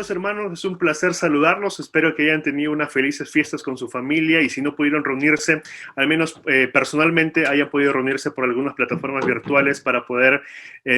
Queridos hermanos, es un placer saludarlos. Espero que hayan tenido unas felices fiestas con su familia y si no pudieron reunirse, al menos personalmente hayan podido reunirse por algunas plataformas virtuales para poder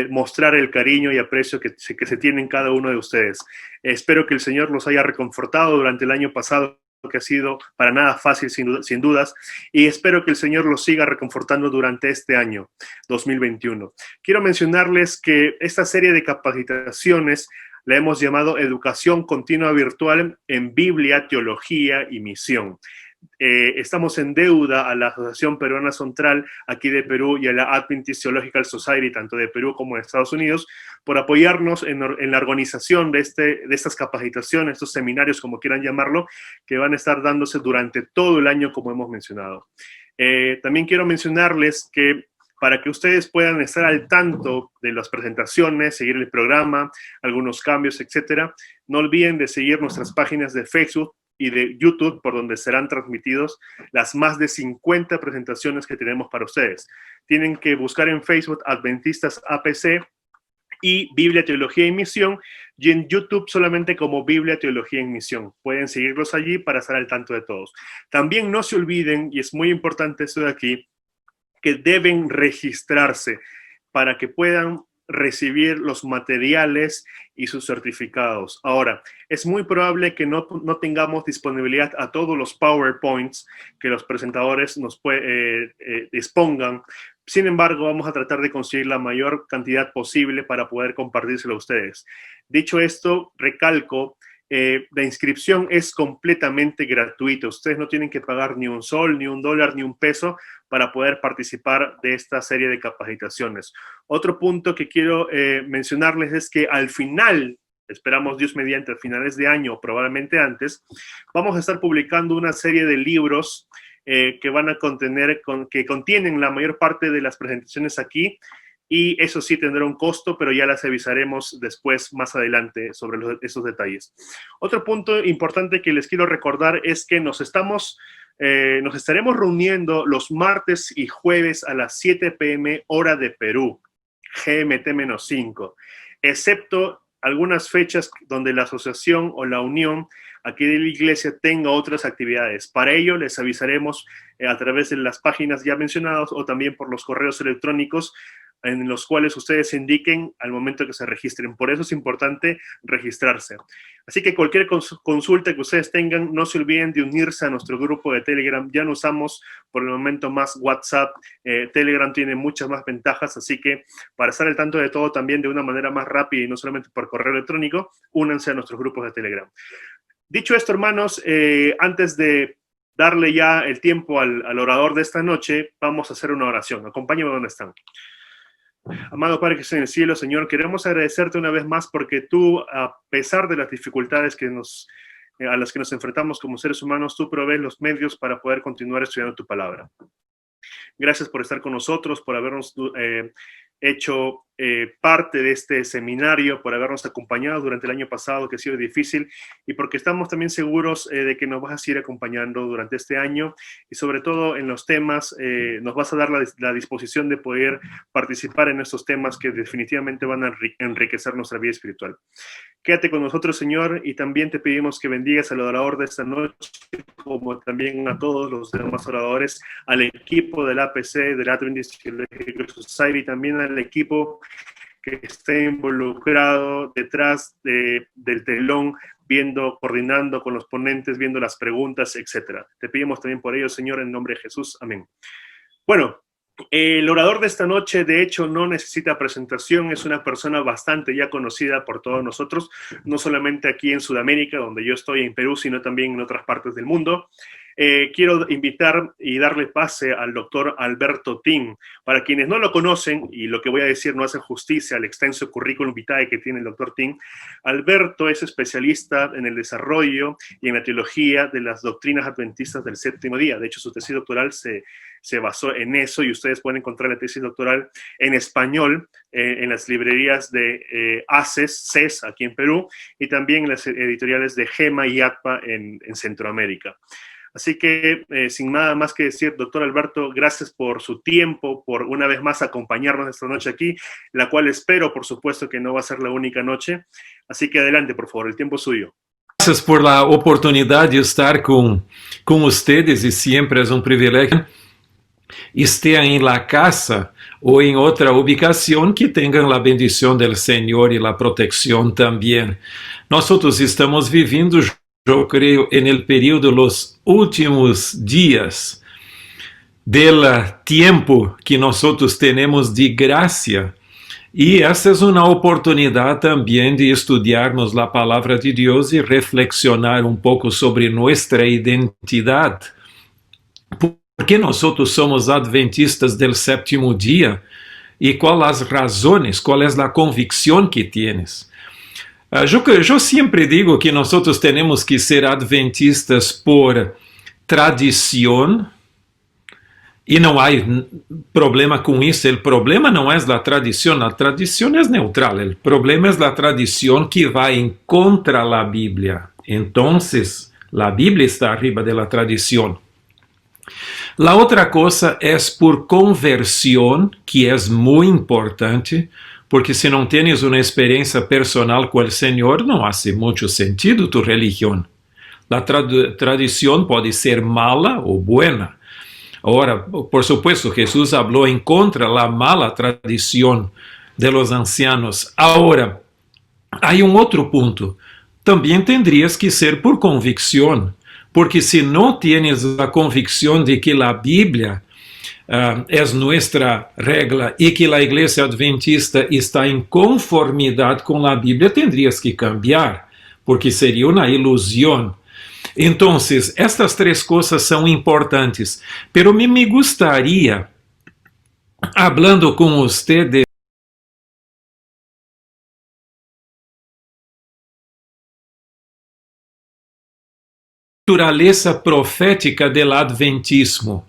mostrar el cariño y aprecio que se tienen cada uno de ustedes. Espero que el Señor los haya reconfortado durante el año pasado, que ha sido para nada fácil sin dudas, y espero que el Señor los siga reconfortando durante este año 2021. Quiero mencionarles que esta serie de capacitaciones la hemos llamado Educación Continua Virtual en Biblia, Teología y Misión. Estamos en deuda a la Asociación Peruana Central aquí de Perú y a la Adventist Theological Society, tanto de Perú como de Estados Unidos, por apoyarnos en la organización de estas capacitaciones, estos seminarios, como quieran llamarlo, que van a estar dándose durante todo el año, como hemos mencionado. También quiero mencionarles que para que ustedes puedan estar al tanto de las presentaciones, seguir el programa, algunos cambios, etcétera, no olviden de seguir nuestras páginas de Facebook y de YouTube, por donde serán transmitidos las más de 50 presentaciones que tenemos para ustedes. Tienen que buscar en Facebook Adventistas APC y Biblia, Teología y Misión, y en YouTube solamente como Biblia, Teología y Misión. Pueden seguirlos allí para estar al tanto de todos. También no se olviden, y es muy importante esto de aquí, que deben registrarse para que puedan recibir los materiales y sus certificados. Ahora, es muy probable que no tengamos disponibilidad a todos los PowerPoints que los presentadores nos dispongan. Sin embargo, vamos a tratar de conseguir la mayor cantidad posible para poder compartírselo a ustedes. Dicho esto, recalco, la inscripción es completamente gratuita. Ustedes no tienen que pagar ni un sol, ni un dólar, ni un peso para poder participar de esta serie de capacitaciones. Otro punto que quiero mencionarles es que al final, esperamos Dios mediante, a finales de año, probablemente antes, vamos a estar publicando una serie de libros que van a que contienen la mayor parte de las presentaciones aquí, y eso sí tendrá un costo, pero ya las avisaremos después, más adelante, sobre esos detalles. Otro punto importante que les quiero recordar es que nos estaremos reuniendo los martes y jueves a las 7 p.m. hora de Perú, GMT-5, excepto algunas fechas donde la asociación o la unión aquí de la iglesia tenga otras actividades. Para ello les avisaremos a través de las páginas ya mencionadas o también por los correos electrónicos en los cuales ustedes indiquen al momento que se registren. Por eso es importante registrarse. Así que cualquier consulta que ustedes tengan, no se olviden de unirse a nuestro grupo de Telegram. Ya no usamos por el momento más WhatsApp. Telegram tiene muchas más ventajas, así que para estar al tanto de todo también de una manera más rápida y no solamente por correo electrónico, únanse a nuestros grupos de Telegram. Dicho esto, hermanos, antes de darle ya el tiempo al orador de esta noche, vamos a hacer una oración. Acompáñenme donde están. Amado Padre que estás en el cielo, Señor, queremos agradecerte una vez más porque tú, a pesar de las dificultades a las que nos enfrentamos como seres humanos, tú provees los medios para poder continuar estudiando tu palabra. Gracias por estar con nosotros, por habernos hecho parte de este seminario, por habernos acompañado durante el año pasado, que ha sido difícil, y porque estamos también seguros de que nos vas a seguir acompañando durante este año, y sobre todo en los temas, nos vas a dar la disposición de poder participar en estos temas que definitivamente van a enriquecer nuestra vida espiritual. Quédate con nosotros, Señor, y también te pedimos que bendigas al orador de esta noche, como también a todos los demás oradores, al equipo del APC, del Adventist Theological Society, también al equipo que esté involucrado detrás del telón, coordinando con los ponentes, viendo las preguntas, etc. Te pedimos también por ello, Señor, en nombre de Jesús. Amén. Bueno, el orador de esta noche, de hecho, no necesita presentación. Es una persona bastante ya conocida por todos nosotros, no solamente aquí en Sudamérica, donde yo estoy en Perú, sino también en otras partes del mundo. Quiero invitar y darle pase al doctor Alberto Tin. Para quienes no lo conocen, y lo que voy a decir no hace justicia al extenso currículum vitae que tiene el doctor Tin, Alberto es especialista en el desarrollo y en la teología de las doctrinas adventistas del séptimo día. De hecho, su tesis doctoral se basó en eso, y ustedes pueden encontrar la tesis doctoral en español en las librerías de CES aquí en Perú, y también en las editoriales de GEMA y ATPA en Centroamérica. Así que, sin nada más que decir, doctor Alberto, gracias por su tiempo, por una vez más acompañarnos esta noche aquí, la cual espero, por supuesto, que no va a ser la única noche. Así que adelante, por favor, el tiempo es suyo. Gracias por la oportunidad de estar con ustedes y siempre es un privilegio. Estén en la casa o en otra ubicación, que tengan la bendición del Señor y la protección también. Nosotros estamos viviendo, yo creo, en el periodo, los últimos días del tiempo que nosotros tenemos de gracia. Y esta es una oportunidad también de estudiarnos la palabra de Dios y reflexionar un poco sobre nuestra identidad. ¿Por qué nosotros somos adventistas del séptimo día? ¿Y cuáles las razones? ¿Cuál es la convicción que tienes? Yo siempre digo que nosotros tenemos que ser adventistas por tradición, y no hay problema con eso. El problema no es la tradición es neutral. El problema es la tradición que va en contra de la Biblia. Entonces, la Biblia está arriba de la tradición. La otra cosa es por conversión, que es muy importante, porque si no tienes una experiencia personal con el Señor, no hace mucho sentido tu religión. La tradición puede ser mala o buena. Ahora, por supuesto, Jesús habló en contra de la mala tradición de los ancianos. Ahora, hay un otro punto. También tendrías que ser por convicción, porque si no tienes la convicción de que la Biblia es nuestra regla y que la Iglesia Adventista está en conformidad con la Biblia, tendrías que cambiar, porque sería una ilusión. Entonces, estas tres cosas son importantes, pero me gustaría, hablando con usted de naturaleza profética del adventismo.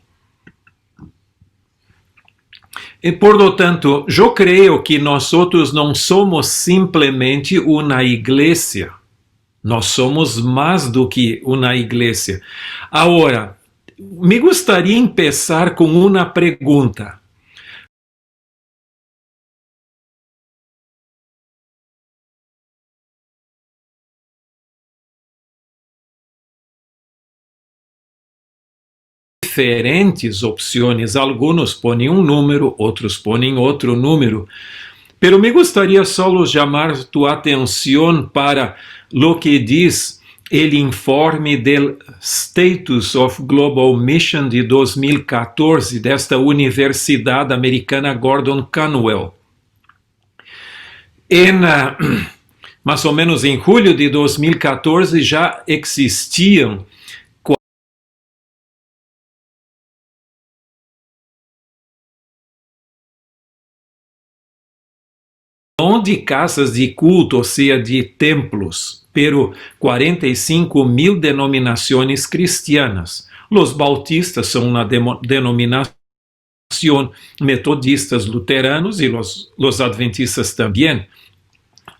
E, por lo tanto, yo creo que nosotros no somos simplemente una iglesia. Nós somos mais do que uma igreja. Agora, me gostaria de começar com uma pergunta. Diferentes opções, alguns põem um número, outros põem outro número. Pero me gostaria só chamar tu atenção para lo que diz o informe del Status of Global Mission de 2014 desta Universidade Americana Gordon Conwell. Mais ou menos em julho de 2014 já existiam de casas de culto, ou seja, de templos, pero 45,000 denominações cristianas. Os bautistas são uma denominação, metodistas, luteranos e os adventistas também.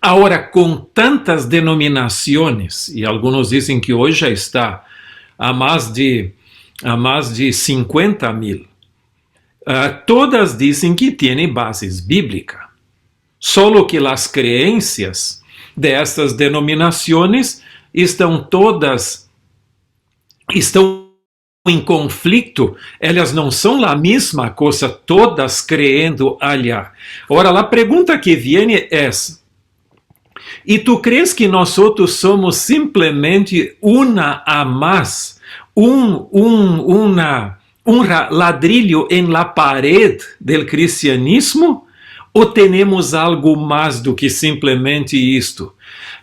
Agora, com tantas denominações, e alguns dizem que hoje já está a mais de 50,000, todas dizem que têm bases bíblicas. Solo que as creencias de estas denominações estão em conflito, elas não são a mesma coisa, todas crendo allá. Ora, a pergunta que vem é: e tu crees que nós somos simplesmente uma a mais, um ladrilho em la parede del cristianismo? Ou temos algo mais do que simplesmente isto?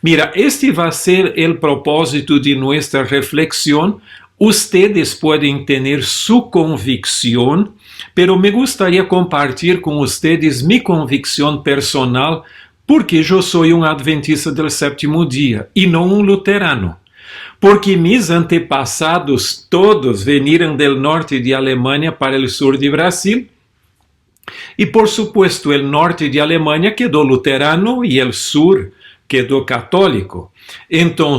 Mira, este vai ser o propósito de nossa reflexão. Ustedes podem ter sua convicção, pero me gostaria compartilhar com ustedes minha convicção personal, porque eu sou um adventista do sétimo dia e não um luterano. Porque mis antepassados todos vieram do norte de Alemanha para o sul de Brasil. E, por supuesto, o norte de Alemanha quedou luterano e o sur quedou católico. Então,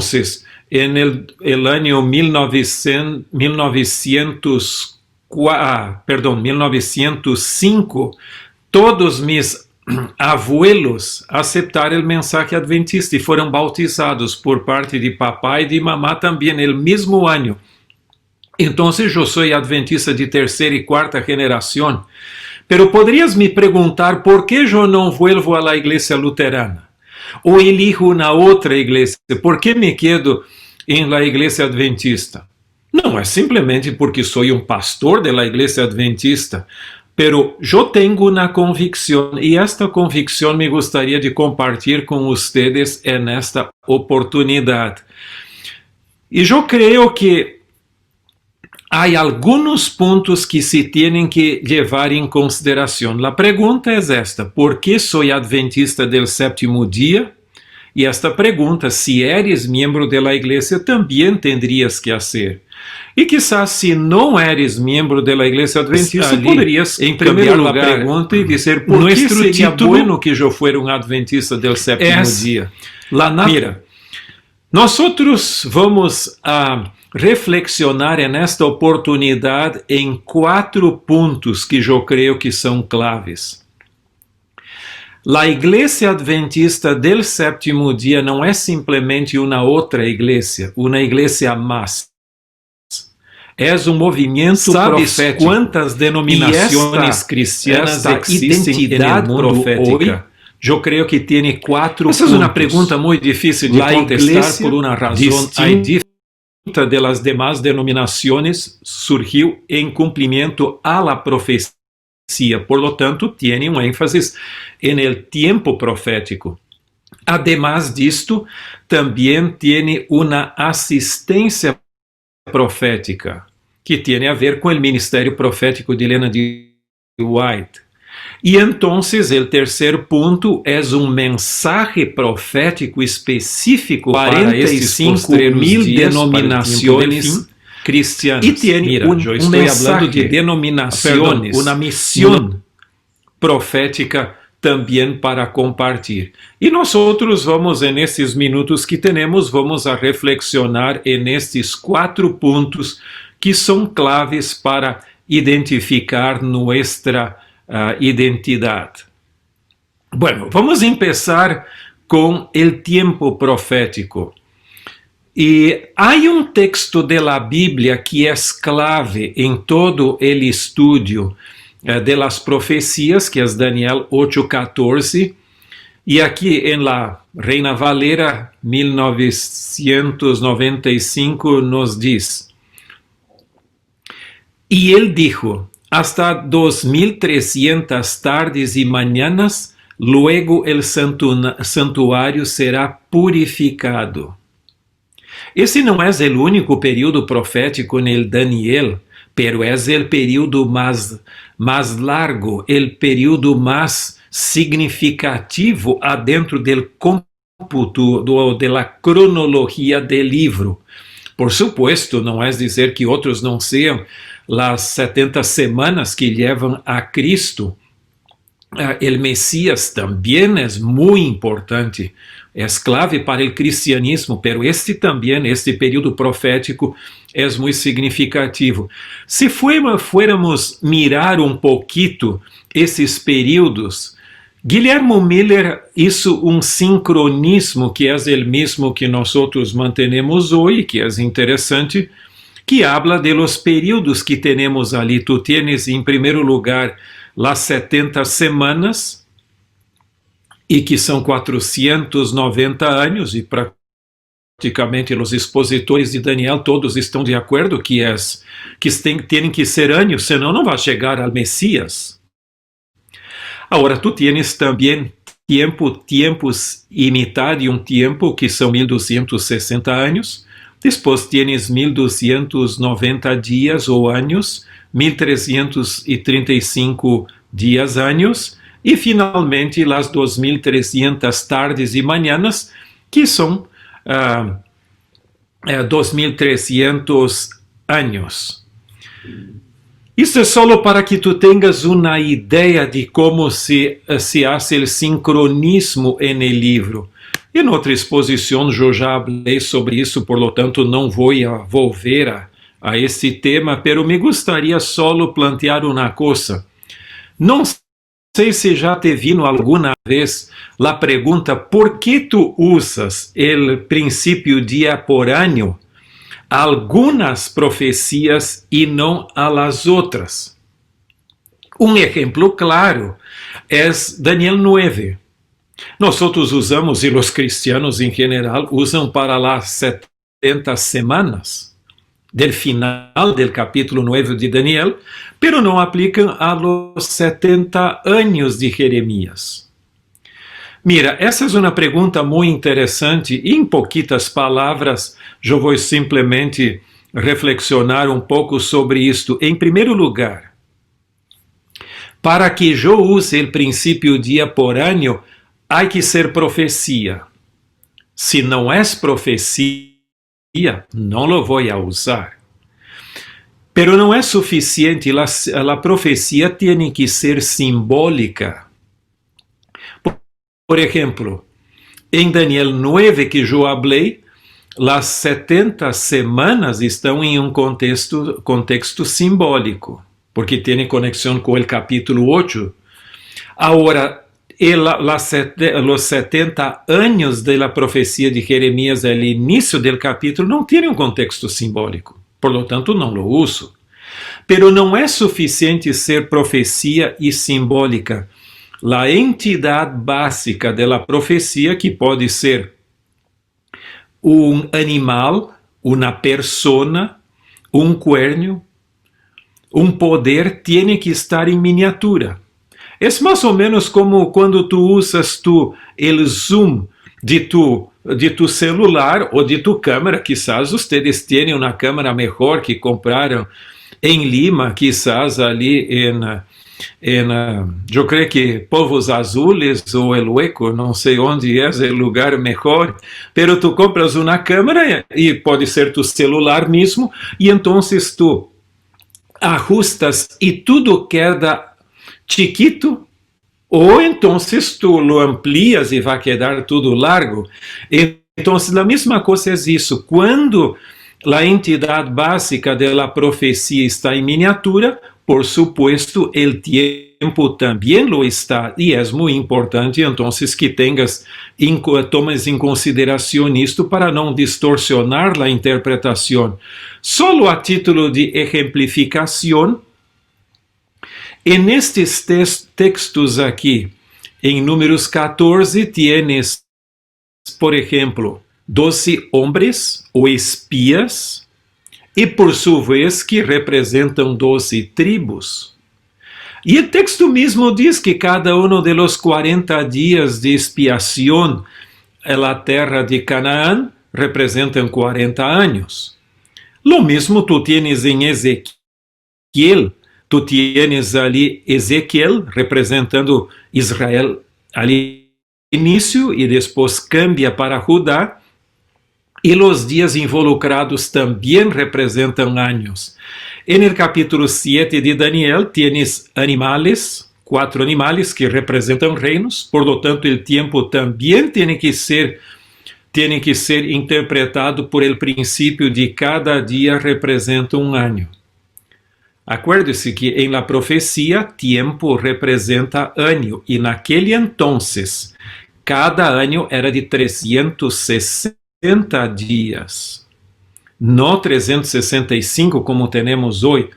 en el año 1905, todos mis abuelos aceptaram o mensaje adventista e foram bautizados por parte de papai e de mamá também, no mesmo ano. Então, eu sou adventista de terceira e quarta geração. Pero poderias me perguntar por que eu não vuelvo a la igreja luterana? Ou elijo uma outra igreja? Por que me quedo em la igreja adventista? Não é simplesmente porque sou um pastor de la igreja adventista, pero eu tenho uma convicção e esta convicção me gostaria de compartilhar com vocês nesta oportunidade. E eu creio que há alguns pontos que se têm que levar em consideração. A pergunta é esta: por que sou adventista del sétimo dia? E esta pergunta, se eres membro da igreja, também tendrías que fazer. E quizás, se não eres membro da igreja adventista, poderias, em primeiro lugar, a pergunta e dizer: por que seria bueno que eu fosse adventista del sétimo dia? Mira, nós vamos a reflexionar nesta oportunidade em 4 pontos que eu creio que são claves. A igreja adventista del sétimo dia não é simplesmente uma outra igreja mais. É um movimento profético. Quantas denominações cristianas existem no mundo hoje? Eu creio que tem 4 pontos. Essa é uma pergunta muito difícil de contestar por uma razão distinta de las demás denominações surgiu em cumprimento a la profecia. Por lo tanto, tem ênfase en el tiempo profético. Además disto, também tem uma assistência profética, que tem a ver com o ministério profético de Ellen G. White. E então, o terceiro ponto é mensaje profético específico para esses 45.000 denominações cristianas. E tem eu estou falando de denominações, uma missão profética também para compartilhar. E nós vamos, nesses minutos que temos, vamos a reflexionar nestes 4 pontos que são claves para identificar nossa identidade. Bueno, vamos começar com o tempo profético. E há texto da Bíblia que é clave em todo o estudo de las profecias, que é Daniel 8:14, e aqui em la Reina Valera 1995 nos diz: E ele dijo: hasta 2300 tardes e mañanas, luego el santuário será purificado. Esse não é o único período profético no Daniel, pero é o período mais largo, o período mais significativo adentro do cómputo da cronologia do livro. Por supuesto, não é dizer que outros não sejam as 70 semanas que levam a Cristo. O Messias também é muito importante, é clave para o cristianismo, pero este período profético é muito significativo. Se fuéramos mirar pouquito esses períodos, Guilherme Miller hizo sincronismo que é o mesmo que nós mantenemos hoje, que é interessante, que habla de los períodos que temos ali. Tu tienes, em primeiro lugar, las 70 semanas, e que são 490 anos, e praticamente os expositores de Daniel todos estão de acordo que têm que ser anos, senão não vai chegar ao Messias. Agora, tu tienes também tempos e metade tempo, que são 1260 anos. Depois tienes 1290 dias ou anos, 1335 dias anos, e finalmente as 2300 tardes e manhãs, que são 2300 anos. Isso é só para que tu tenhas uma ideia de como se hace o sincronismo no livro. Em outra exposição eu já falei sobre isso, por lo tanto não vou volver a esse tema, pero me gostaria solo plantear uma coisa. Não sei se já te vino alguma vez a pergunta: por que tu usas o princípio dia por ano a algumas profecias e não a las outras? Um exemplo claro é Daniel 9. Nós usamos, e os cristianos em geral, usam para las 70 semanas del final del capítulo 9 de Daniel, pero não aplicam a los 70 anos de Jeremias. Mira, essa é uma pergunta muito interessante e em pouquitas palavras eu vou simplesmente reflexionar um pouco sobre isto. Em primeiro lugar, para que eu use o princípio dia por ano, há que ser profecia. Se não é profecia, não lo vou a usar. Pero não é suficiente, a profecia tem que ser simbólica. Por exemplo, em Daniel 9 que eu falei, as 70 semanas estão em um contexto simbólico, porque tem conexão com o capítulo 8. Agora, os 70 anos da profecia de Jeremias, o início do capítulo, não tem um contexto simbólico. Por lo tanto, não lo uso. Pero não é suficiente ser profecia e simbólica. A entidade básica da profecia, que pode ser um animal, uma persona, um cuerno, um poder, tem que estar em miniatura. É mais ou menos como quando tu usas o zoom de tu celular ou de tu câmera. Quizás vocês tenham uma câmera melhor que compraram em Lima, quizás ali eu creio que Povos Azules ou El Hueco, não sei onde é o lugar melhor, pero tu compras uma câmera e pode ser tu celular mesmo, e então tu ajustas e tudo queda chiquito, ou então tu lo amplias e vai quedar tudo largo. Então, a mesma coisa é isso. Quando a entidade básica da profecia está em miniatura, por supuesto, o tempo também lo está, e é muito importante, então, que tomes em consideração isto para não distorcionar a interpretação. Solo a título de exemplificação, en estes textos aqui, em Números 14, tienes, por exemplo, 12 homens ou espias, e por sua vez que representam 12 tribos. E o texto mesmo diz que cada um de los 40 dias de expiação na terra de Canaã representam 40 anos. Lo mesmo tu tienes em Ezequiel. Tu tienes ali Ezequiel representando Israel ali início e depois cambia para Judá, e os dias involucrados também representam anos. No capítulo 7 de Daniel tienes animales, 4 animales que representam reinos, por lo tanto o tempo também tem que ser interpretado por el princípio de cada dia representa um ano. Acuérdese que em la profecia, tempo representa ano, e naquele entonces, cada ano era de 360 dias, não 365 como temos hoje.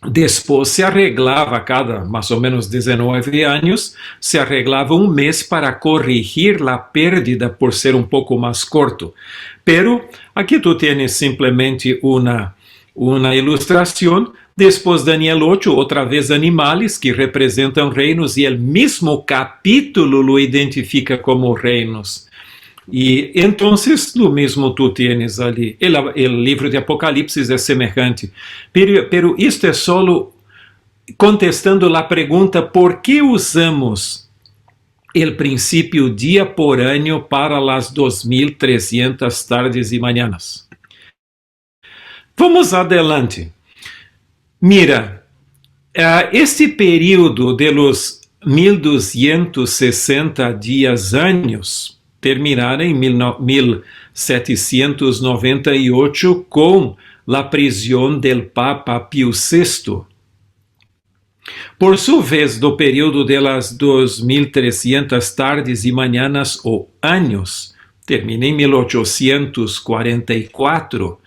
Depois se arreglava, cada mais ou menos 19 anos, se arreglava um mês para corrigir a pérdida por ser um pouco mais curto. Pero aqui tu tienes simplesmente uma ilustração. Depois Daniel 8, outra vez animales que representam reinos, e o mesmo capítulo lo identifica como reinos. E então, lo mesmo tu tienes ali. O livro de Apocalipse é semelhante. Pero isto é solo contestando a pergunta: por que usamos o princípio dia por ano para as 2300 tardes e manhãs? Vamos adelante. Mira, este período de los 1260 dias anos terminara en 1798 con la prisión del Papa Pío VI. Por su vez, do período de las 2300 tardes y mañanas o años, termina en 1844.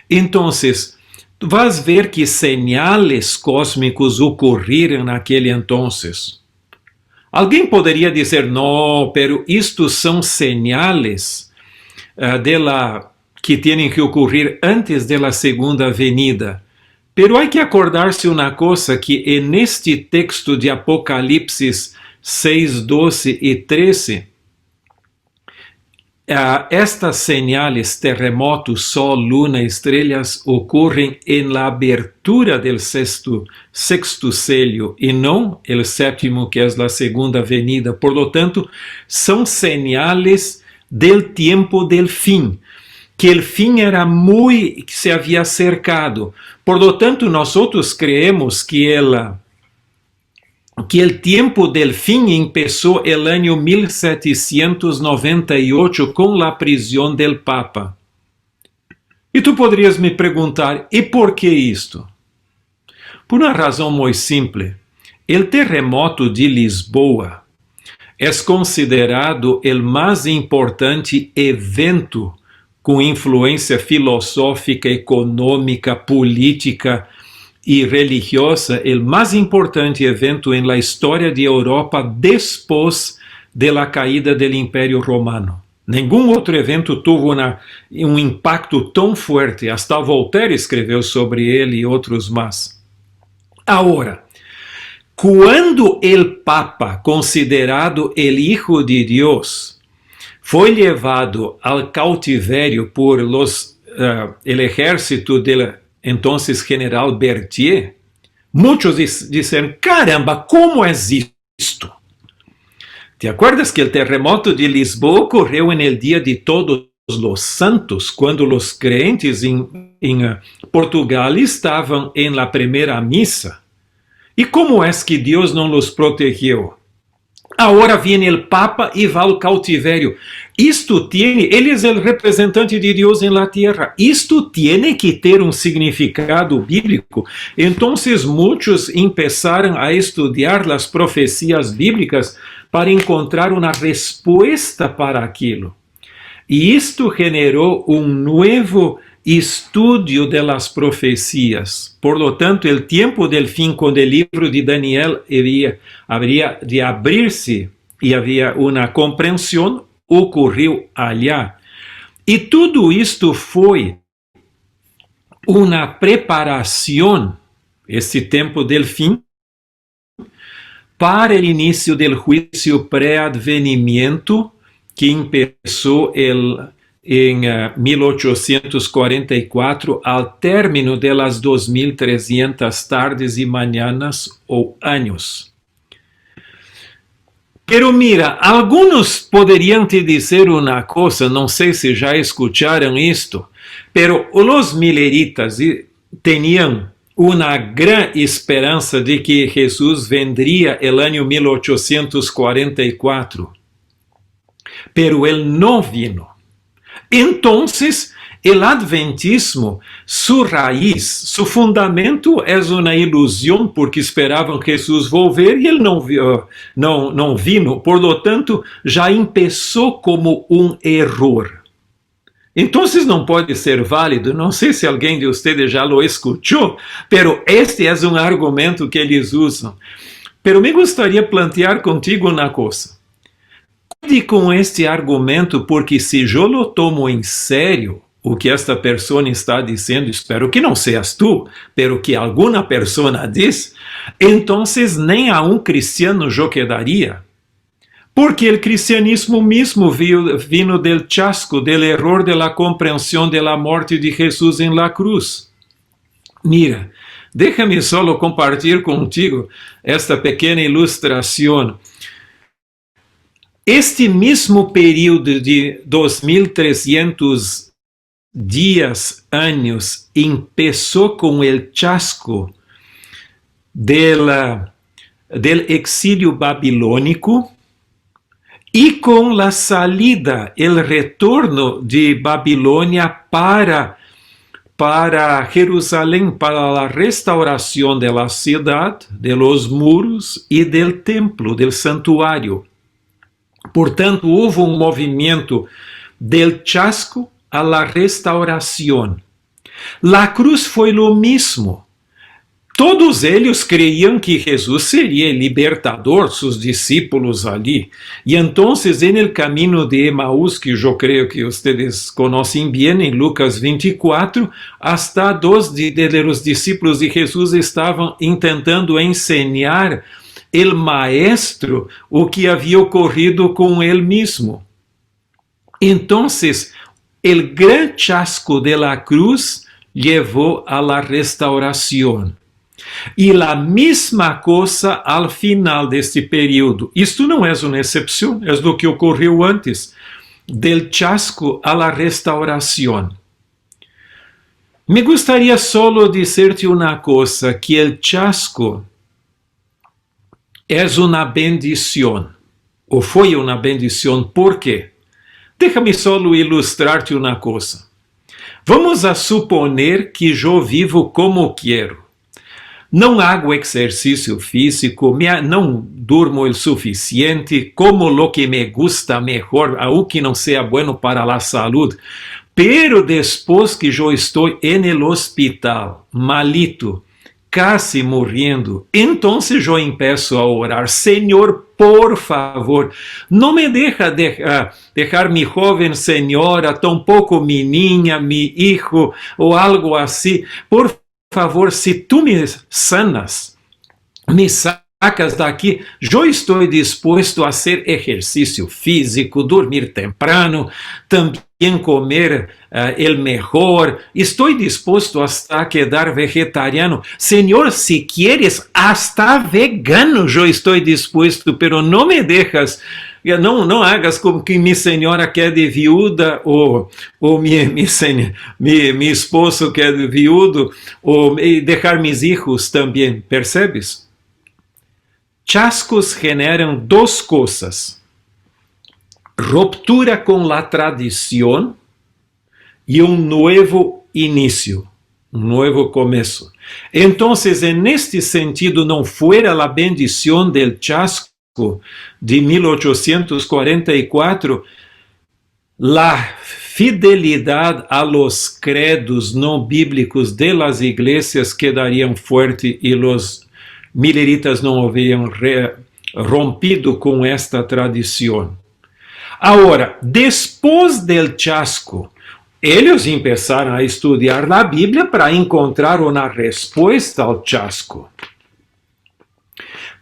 Entonces, vas ver que señales cósmicos ocurriram naquele entonces. Alguém poderia dizer, não, pero isto são señales que têm que ocorrer antes da segunda venida. Pero hay que acordarse una cosa, que en este texto de Apocalipsis 6, 12 y 13, estas señales, terremotos, sol, luna, estrellas, ocurren en la abertura del sexto sello y no el séptimo, que es la segunda venida. Por lo tanto, son señales del tiempo del fin, que el fin se había acercado. Por lo tanto, nosotros creemos que el tiempo del fin empezó el año 1798 con la prisión del Papa. Y tú podrías me preguntar, ¿y por qué esto? Por una razón muy simple. El terremoto de Lisboa es considerado el más importante evento com influência filosófica, econômica, política e religiosa, o mais importante evento na história de Europa depois da caída do Império Romano. Nenhum outro evento teve impacto tão forte, hasta Voltaire escreveu sobre ele e outros mais. Agora, quando o Papa, considerado o Hijo de Deus, foi levado ao cautiverio por el ejército del entonces general Berthier, muitos disseram, caramba, como é isto? ¿Te acuerdas que o terremoto de Lisboa ocorreu no dia de Todos os Santos, quando os crentes em Portugal estavam em la primeira missa? E como é que Deus não os protegeu? Agora vem o Papa e vai ao cautiverio. Ele é o representante de Deus na terra. Isto tem que ter um significado bíblico. Então, muitos começaram a estudar as profecias bíblicas para encontrar uma resposta para aquilo. E isto generou um novo estudio de las profecias. Por lo tanto, el tiempo del fin, cuando el libro de Daniel habría de abrirse y había una comprensión, ocurrió allá. Y todo esto fue una preparación, este tiempo del fin, para el inicio del juicio preadvenimiento que empezó en 1844, al término de las 2300 tardes y mañanas o años. Pero mira, algunos podrían te decir una cosa, no sé si ya escucharon esto, pero los mileritas tenían una gran esperanza de que Jesús vendría el año 1844, pero él no vino. Entonces, el adventismo, su raíz, su fundamento es una ilusión porque esperaban Jesús volver y él no vino. Por lo tanto, ya empezó como un error. Entonces não pode ser válido. Não sei se alguém de ustedes já lo escuchou, pero este é um argumento que eles usam. Pero me gostaria plantear contigo uma coisa. Cuide com este argumento, porque se eu lo tomo em sério o que esta pessoa está dizendo, espero que não seas tu, pero que alguma pessoa diz, então nem a um cristiano eu quedaria. Porque o cristianismo mesmo vino del chasco, del error de la comprensión de la morte de Jesús en la cruz. Mira, déjame solo compartir contigo esta pequena ilustração. Este mesmo período de 2300 dias, anos, começou com o chasco del exílio babilônico y con la salida, el retorno de Babilonia para Jerusalén, para la restauración de la ciudad, de los muros y del templo, del santuario. Portanto, hubo un movimiento del chasco a la restauración. La cruz fue lo mismo. Todos ellos creían que Jesús sería el libertador, sus discípulos allí. Y entonces en el camino de Emaús, que yo creo que ustedes conocen bien, en Lucas 24, hasta dos de los discípulos de Jesús estaban intentando enseñar el maestro o que había ocurrido con él mismo. Entonces, el gran chasco de la cruz llevó a la restauración. E a mesma coisa ao final deste período. Isto não é uma exceção, é o que ocorreu antes, del chasco a la restauração. Me gostaria solo dizer-te uma coisa, que el chasco é uma bendição, ou foi uma bendição. ¿Por quê? Déjame solo ilustrar-te uma coisa. Vamos a suponer que eu vivo como quero. Não hago exercício físico, não durmo o suficiente, como lo que me gusta mejor, algo que não seja bueno para a saúde. Pero depois que eu estou en el hospital, malito, casi morrendo, entonces eu empeço a orar: Senhor, por favor, não me deja dejar mi joven señora, tampouco mi niña, mi hijo, ou algo assim. Por favor, se tu me sanas, me sacas daqui, eu estou disposto a fazer exercício físico, dormir temprano, também comer el mejor, estou disposto hasta a quedar vegetariano. Senhor, se quieres, hasta vegano eu estou disposto, pero não me dejas. Não hagas como que minha senhora quede viúda, ou mi esposo quede viudo, ou deixar mis hijos também, percebes? Chascos generam duas coisas: ruptura com la tradição e novo início, novo começo. Então, en este sentido, não fuera la bendición del chasco de 1844, la fidelidad a los credos no bíblicos de las iglesias quedarían fuerte y los mileritas não haviam rompido com esta tradição. Agora, depois del chasco, eles começaram a estudar a Bíblia para encontrar uma resposta ao chasco.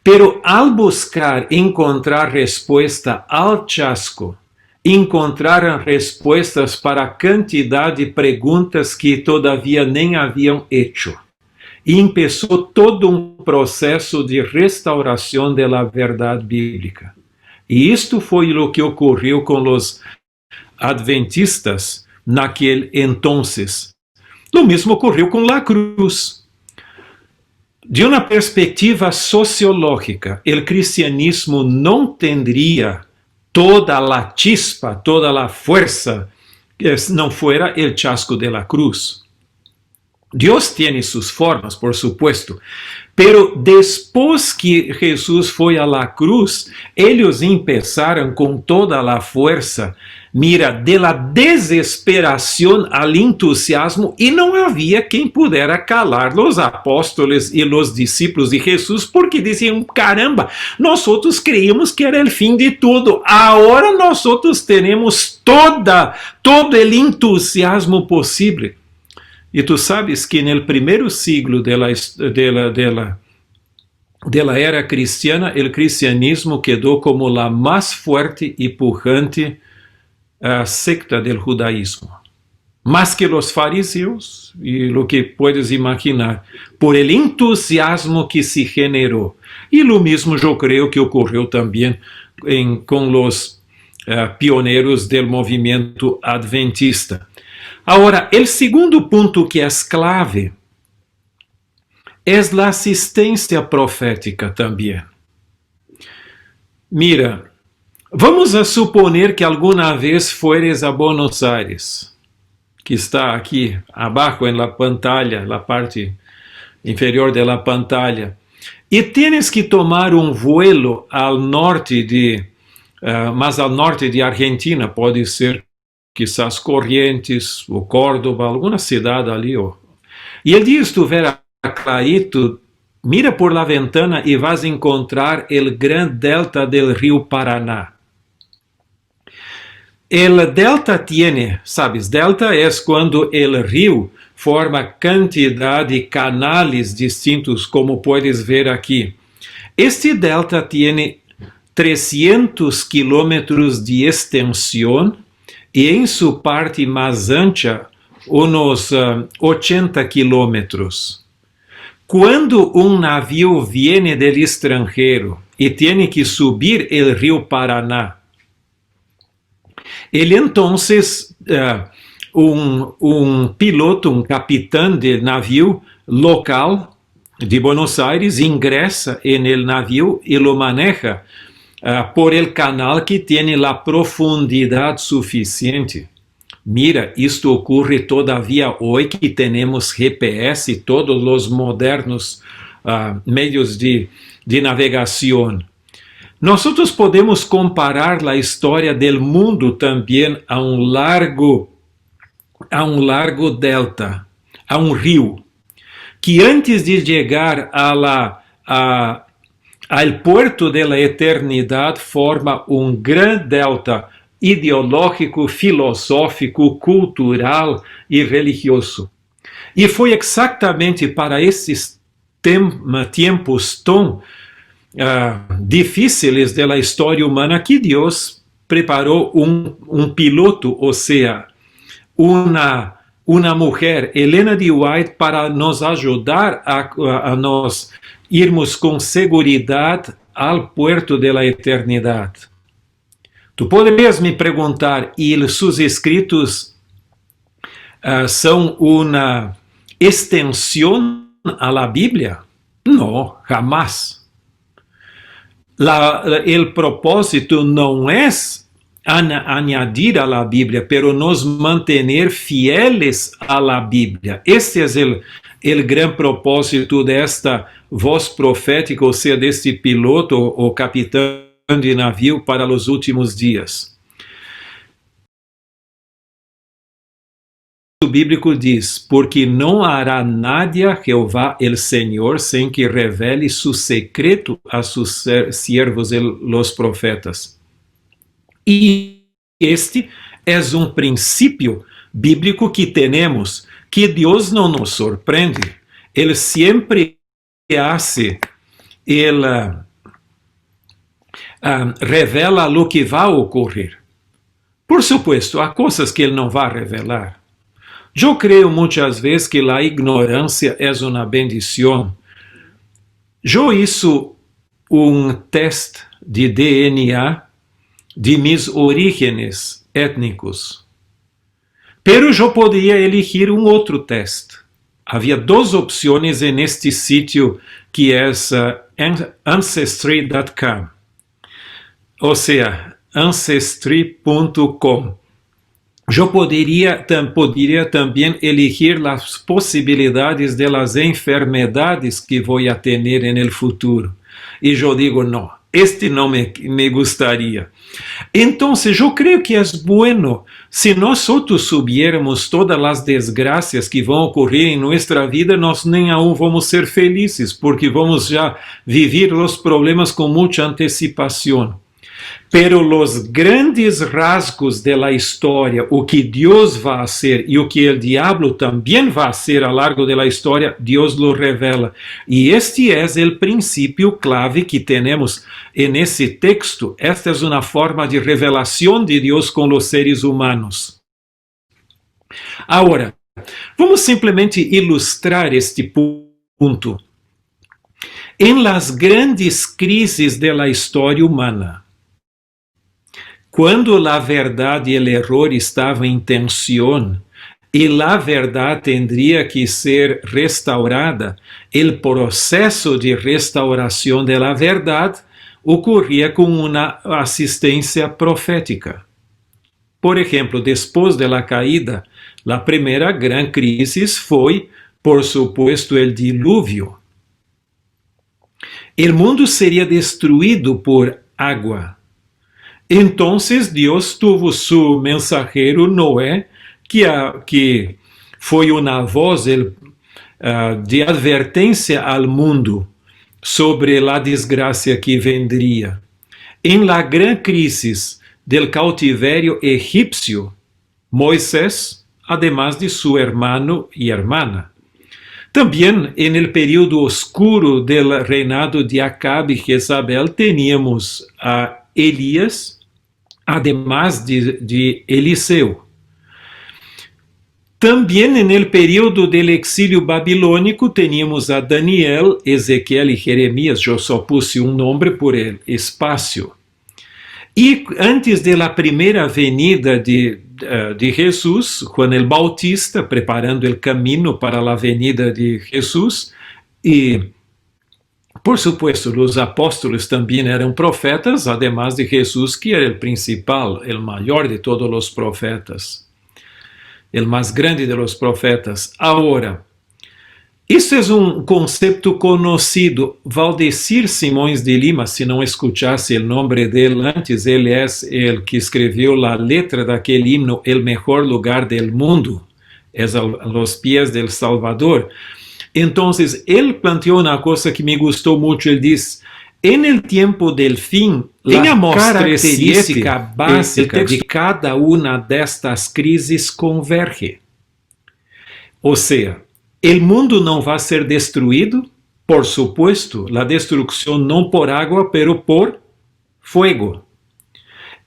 Pero al buscar encontrar resposta ao chasco, encontraram respostas para a quantidade de perguntas que todavia nem haviam hecho. E começou todo um processo de restauração da verdade bíblica. E isto foi o que ocorreu com os adventistas naquele entonces. O mesmo ocorreu com a cruz. De uma perspectiva sociológica, o cristianismo não teria toda a chispa, toda a força, se não fuera o chasco de la cruz. Deus tem suas formas, por supuesto, pero depois que Jesus foi a la cruz, eles começaram com toda a força, mira, de la desesperação al entusiasmo, e não havia quem pudera calar os apóstolos e os discípulos de Jesus, porque diziam: caramba, nós outros creíamos que era o fim de tudo, agora nós outros teremos todo o entusiasmo possível. E tu sabes que no primeiro siglo da era cristiana, o cristianismo quedou como a mais forte e pujante secta do judaísmo. Mais que os fariseus, e o que puedes imaginar, por el entusiasmo que se generou. E o mesmo eu creio que ocorreu também com os pioneiros do movimento adventista. Agora, o segundo ponto que é clave é a assistência profética também. Mira, Vamos a suponer que alguna vez fueres a Buenos Aires, que está aqui abaixo en la pantalla, la parte inferior de la pantalla, e tienes que tomar um vuelo ao norte mais ao norte de Argentina, pode ser quizás Corrientes ou Córdoba, alguma cidade ali. E el dia estiver clarito, mira por la ventana e vas encontrar el gran delta del rio Paraná. El delta tiene, sabes, delta é quando el rio forma cantidad de canales distintos, como puedes ver aqui. Este delta tiene 300 kilómetros de extensión e em sua parte mais ancha, uns 80 kilómetros. Quando navio viene del extranjero e tem que subir el rio Paraná, ele entonces, piloto, capitão de navio local de Buenos Aires ingressa en el navio e lo maneja por el canal que tem la profundidad suficiente. Mira, isto ocorre todavía hoy que temos GPS e todos os modernos meios de navegação. Nós podemos comparar a história do mundo também a largo delta, a rio, que antes de chegar ao puerto de la eternidade forma grande delta ideológico, filosófico, cultural e religioso. E foi exatamente para esses tempos tão difíceis da história humana que Deus preparou piloto, ou seja, uma mulher, Helena de White, para nos ajudar a nós irmos com segurança ao puerto da eternidade. Tu poderias me perguntar, e seus escritos são uma extensão à la Bíblia? Não, jamais. O propósito não é añadir a la Bíblia, pero nos mantener fieles a la Bíblia. Este é o grande propósito desta voz profética, ou seja, deste piloto ou capitão de navio para os últimos dias. O bíblico diz, porque não hará nada Jeová el Senhor sem que revele su secreto a sus siervos los profetas. E este é princípio bíblico que temos, que Deus não nos surpreende. Ele sempre hace, ele revela o que vai ocorrer. Por supuesto, há coisas que ele não vai revelar. Eu creio muitas vezes que a ignorância é uma bendição. Eu hice teste de DNA de mis orígenes étnicos, pero eu poderia elegir outro teste. Havia duas opções neste sítio que é Ancestry.com, ou seja, Ancestry.com. Eu poderia também elegir as possibilidades de las enfermedades que vou a ter no futuro. E eu digo, não, este não me gostaria. Então, eu creio que é bueno se nós soubermos todas as desgraças que vão ocorrer em nossa vida, nós nem aún vamos ser felizes, porque vamos já viver os problemas com muita antecipação. Pero los grandes rasgos de la historia, o que Dios va a hacer y o que el diablo también va a hacer a lo largo de la historia, Dios lo revela. Y este es el principio clave que tenemos en ese texto. Esta es una forma de revelación de Dios con los seres humanos. Ahora, vamos simplemente ilustrar este punto. En las grandes crises de la historia humana, quando a verdade e o erro estavam em tensão e a verdade tendria que ser restaurada, o processo de restauração da verdade, ocurría con una asistencia profética. Por ejemplo, después de la caída, la primera gran crisis fue, por supuesto, el diluvio. El mundo sería destruido por agua. Entonces Dios tuvo su mensajero Noé, que fue una voz de advertencia al mundo sobre la desgracia que vendría. En la gran crisis del cautiverio egipcio, Moisés, además de su hermano y hermana. También en el periodo oscuro del reinado de Acabe y Jezabel teníamos a Elías, además de Eliseo. También en el periodo del exilio babilónico teníamos a Daniel, Ezequiel y Jeremías. Yo só puse un nombre por el espacio. Y antes de la primera venida de Jesús, Juan el Bautista preparando el camino para la venida de Jesús, y por supuesto los apóstoles también eran profetas, además de Jesús, que era el principal, el mayor de todos los profetas, el más grande de los profetas. Ahora, isso é um conceito conhecido. Valdecir Simões de Lima, se não escutasse o nome dele antes, ele é o que escreveu a letra daquele himno, El Mejor Lugar del Mundo, é aos pés del Salvador. Então, ele planteou uma coisa que me gostou muito. Ele diz: en el tiempo del fin, la característica básica de cada una destas crises converge. Ou seja, el mundo não vai ser destruído, por supuesto, la destrucción no por agua, pero por fuego.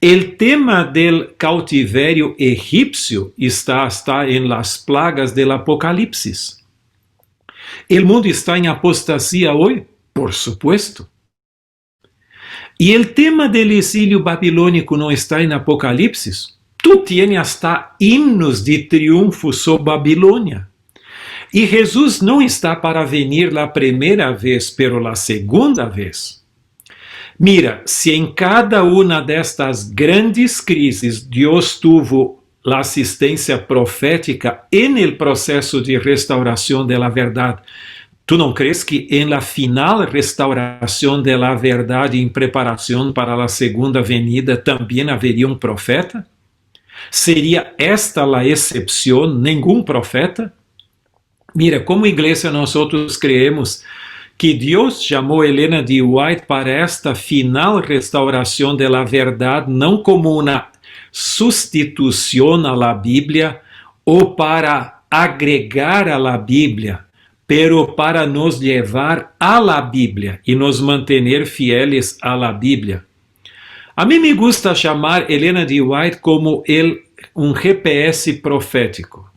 El tema del cautiverio egipcio está en las plagas del Apocalipsis. El mundo está en apostasía hoy, por supuesto. Y el tema del exilio babilónico no está en Apocalipsis. Tú tienes hasta himnos de triunfo sobre Babilonia. E Jesus não está para venir la primeira vez, pero la segunda vez. Mira, se em cada uma destas grandes crises Deus tuvo la assistência profética en el processo de restauração de la verdade, ¿tú não crees que en la final restauração de la verdade em preparação para la segunda venida também haveria um profeta? Seria esta la excepção, nenhum profeta? Mira, como igreja nós creemos que Deus chamou Helena de White para esta final restauração de la verdade, não como uma substituição à la Bíblia ou para agregar a la Bíblia, pero para nos levar a la Bíblia e nos manter fieles a la Bíblia. A mim me gusta chamar Helena de White como um GPS profético.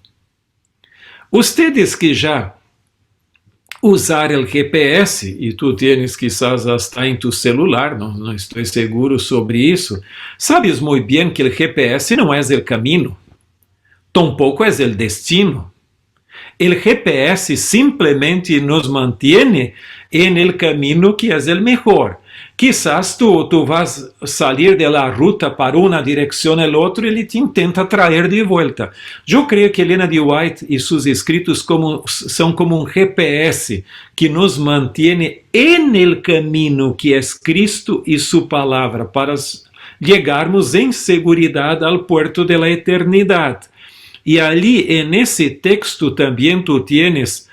Ustedes que já usaram o GPS, e tu tienes quizás hasta em tu celular, não estou seguro sobre isso, sabes muito bem que o GPS não é o caminho, tampouco é o destino. O GPS simplesmente nos mantém en el caminho que é o melhor. Quizás tu vas salir de la ruta para una dirección el otro y él te intenta traer de vuelta. Yo creo que Helena de White y sus escritos son como un GPS que nos mantiene en el camino que es Cristo y su palabra para llegarmos en seguridad al puerto de la eternidad. Y allí en ese texto también tú tienes...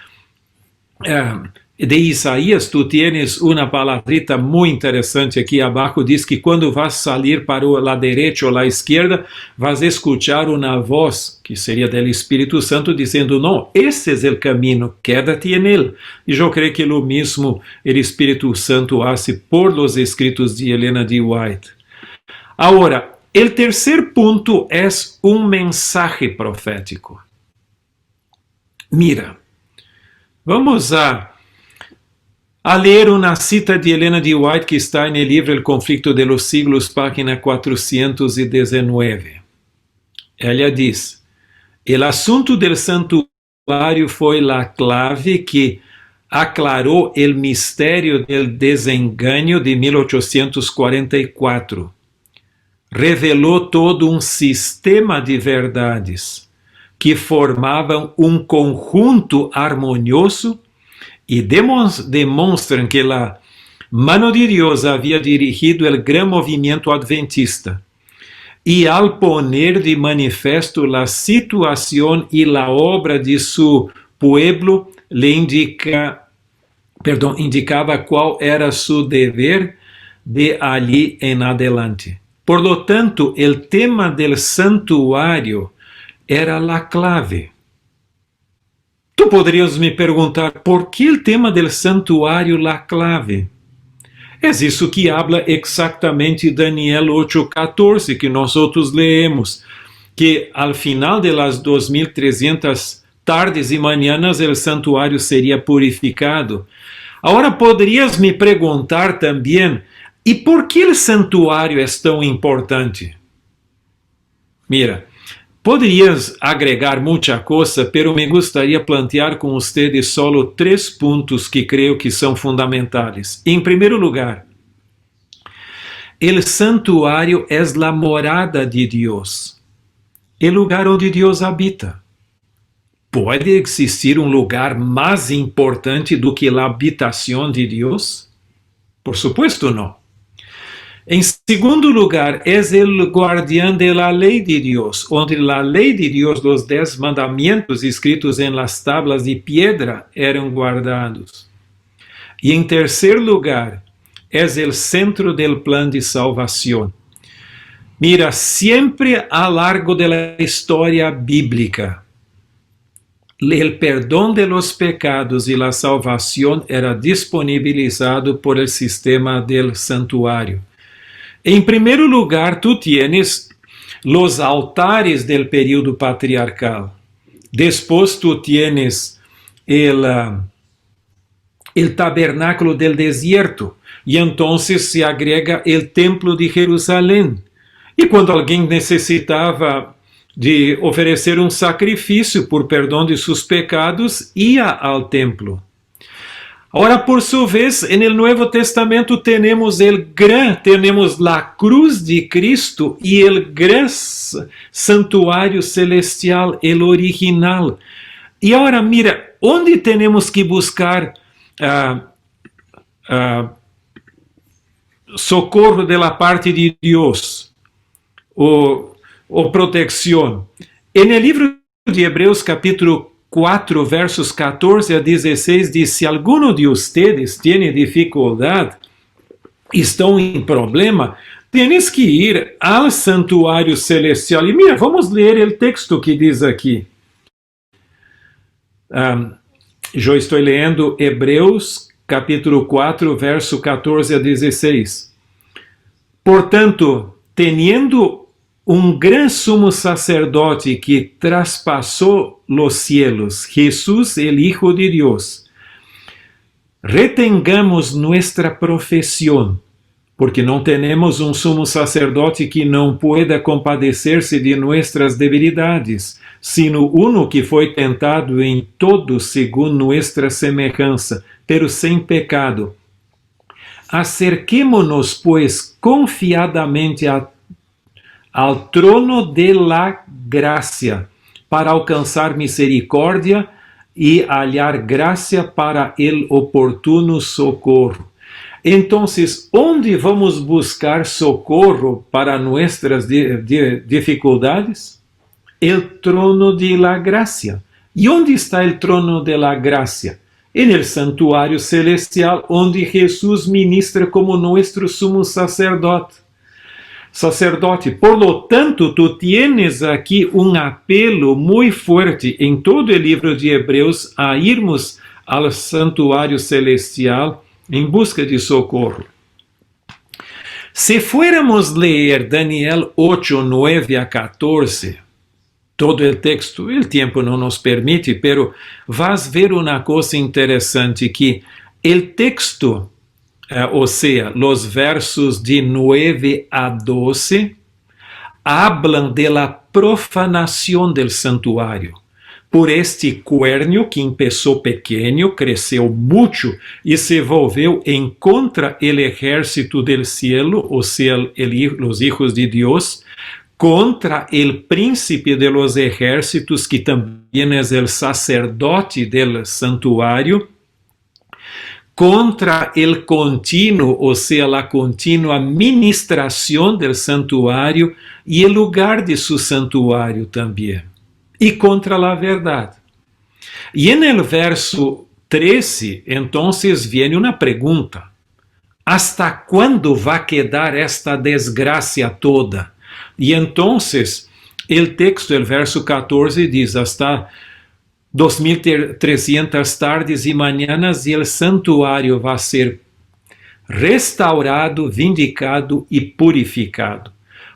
de Isaías, tu tienes uma palavrita muito interessante aqui abaixo, diz que quando vas sair para a direita ou a esquerda, vas escuchar uma voz, que seria do Espírito Santo, dizendo, não, esse é o caminho, quédate en él. E eu creio que o mesmo o Espírito Santo hace por los escritos de Helena de White. Agora, o terceiro ponto é um mensaje profético. Mira, vamos a ler uma cita de Helena de White que está no livro El Conflicto de los Siglos, página 419. Ela diz: el asunto del santuário foi la clave que aclaró el misterio del desengaño de 1844. Revelou todo um sistema de verdades que formavam um conjunto harmonioso e demonstram que a mano de Deus havia dirigido o gran movimento adventista. E al poner de manifesto la situación y la obra de su pueblo, le indicava qual era su deber de allí en adelante. Por lo tanto, el tema del santuario era la clave. Tu poderias me perguntar, por que el tema del santuario la clave? É isso que habla exactamente Daniel 8:14, que nós outros leemos, que al final de las 2300 tardes e manhãs o santuário seria purificado. Agora poderias me perguntar também, e por que o santuário é tão importante? Mira, poderias agregar muita coisa, pero me gustaría plantear com ustedes solo 3 pontos que creio que são fundamentais. Em primeiro lugar, o santuário é a morada de Deus, o lugar onde Deus habita. Pode existir um lugar mais importante do que a habitação de Deus? Por supuesto, não. Em segundo lugar, é o guardião da lei de Deus, onde a lei de Deus, os 10 mandamentos escritos em las tablas de piedra, eram guardados. E em terceiro lugar, é o centro do plano de salvação. Mira, sempre a largo da história bíblica, o perdão de los pecados e a salvação era disponibilizado por el sistema del santuário. Em primeiro lugar, tu tienes los altares del período patriarcal. Después tu tienes el tabernáculo del desierto. E entonces se agrega el templo de Jerusalém. E quando alguém necessitava de oferecer um sacrifício por perdão de seus pecados, ia ao templo. Agora, por sua vez, no Novo Testamento temos a cruz de Cristo e o gran santuário celestial, o original. E agora, mira, onde temos que buscar socorro da parte de Deus, ou proteção? No livro de Hebreus, capítulo 4, versos 14 a 16, diz: se alguno de ustedes tiene dificuldade, estão em problema, tienes que ir ao santuário celestial. E mira, vamos ler o texto que diz aqui. Eu estou lendo Hebreus, capítulo 4, verso 14 a 16. Portanto, teniendo gran sumo sacerdote que traspassou los cielos, Jesús, el Hijo de Dios, retengamos nuestra profesión, porque não temos um sumo sacerdote que não pueda compadecer-se de nuestras debilidades, sino uno que foi tentado em todo segundo nuestra semelhança, pero sem pecado. Acerquémonos, pues, confiadamente ao trono de la gracia, para alcançar misericórdia e hallar graça para el oportuno socorro. Então, onde vamos buscar socorro para nossas dificuldades? El trono de la gracia. E onde está el trono de la gracia? En el santuário celestial, onde Jesus ministra como nosso sumo sacerdote. Por lo tanto, tu tienes aqui um apelo muito forte em todo o livro de Hebreus a irmos ao santuário celestial em busca de socorro. Se fuéramos ler Daniel 8, 9 a 14, todo o texto, o tempo não nos permite, pero vas ver uma coisa interessante, que o texto, ou seja, los versos de 9 a 12, hablan de la profanación del santuario. por este cuernio que empezó pequeño, creció mucho y se volvió en contra el ejército del cielo, o sea, los hijos de Dios, contra el príncipe de los ejércitos, que también es el sacerdote del santuario, contra el continuo, o sea, la continua administración del santuario y el lugar de su santuario también, y contra la verdad. Y en el verso 13, entonces viene una pregunta: ¿hasta cuándo va a quedar esta desgracia toda? Y entonces el texto, el verso 14 dice: hasta 2300 tardes y mañanas y el santuario va a ser restaurado, vindicado y purificado.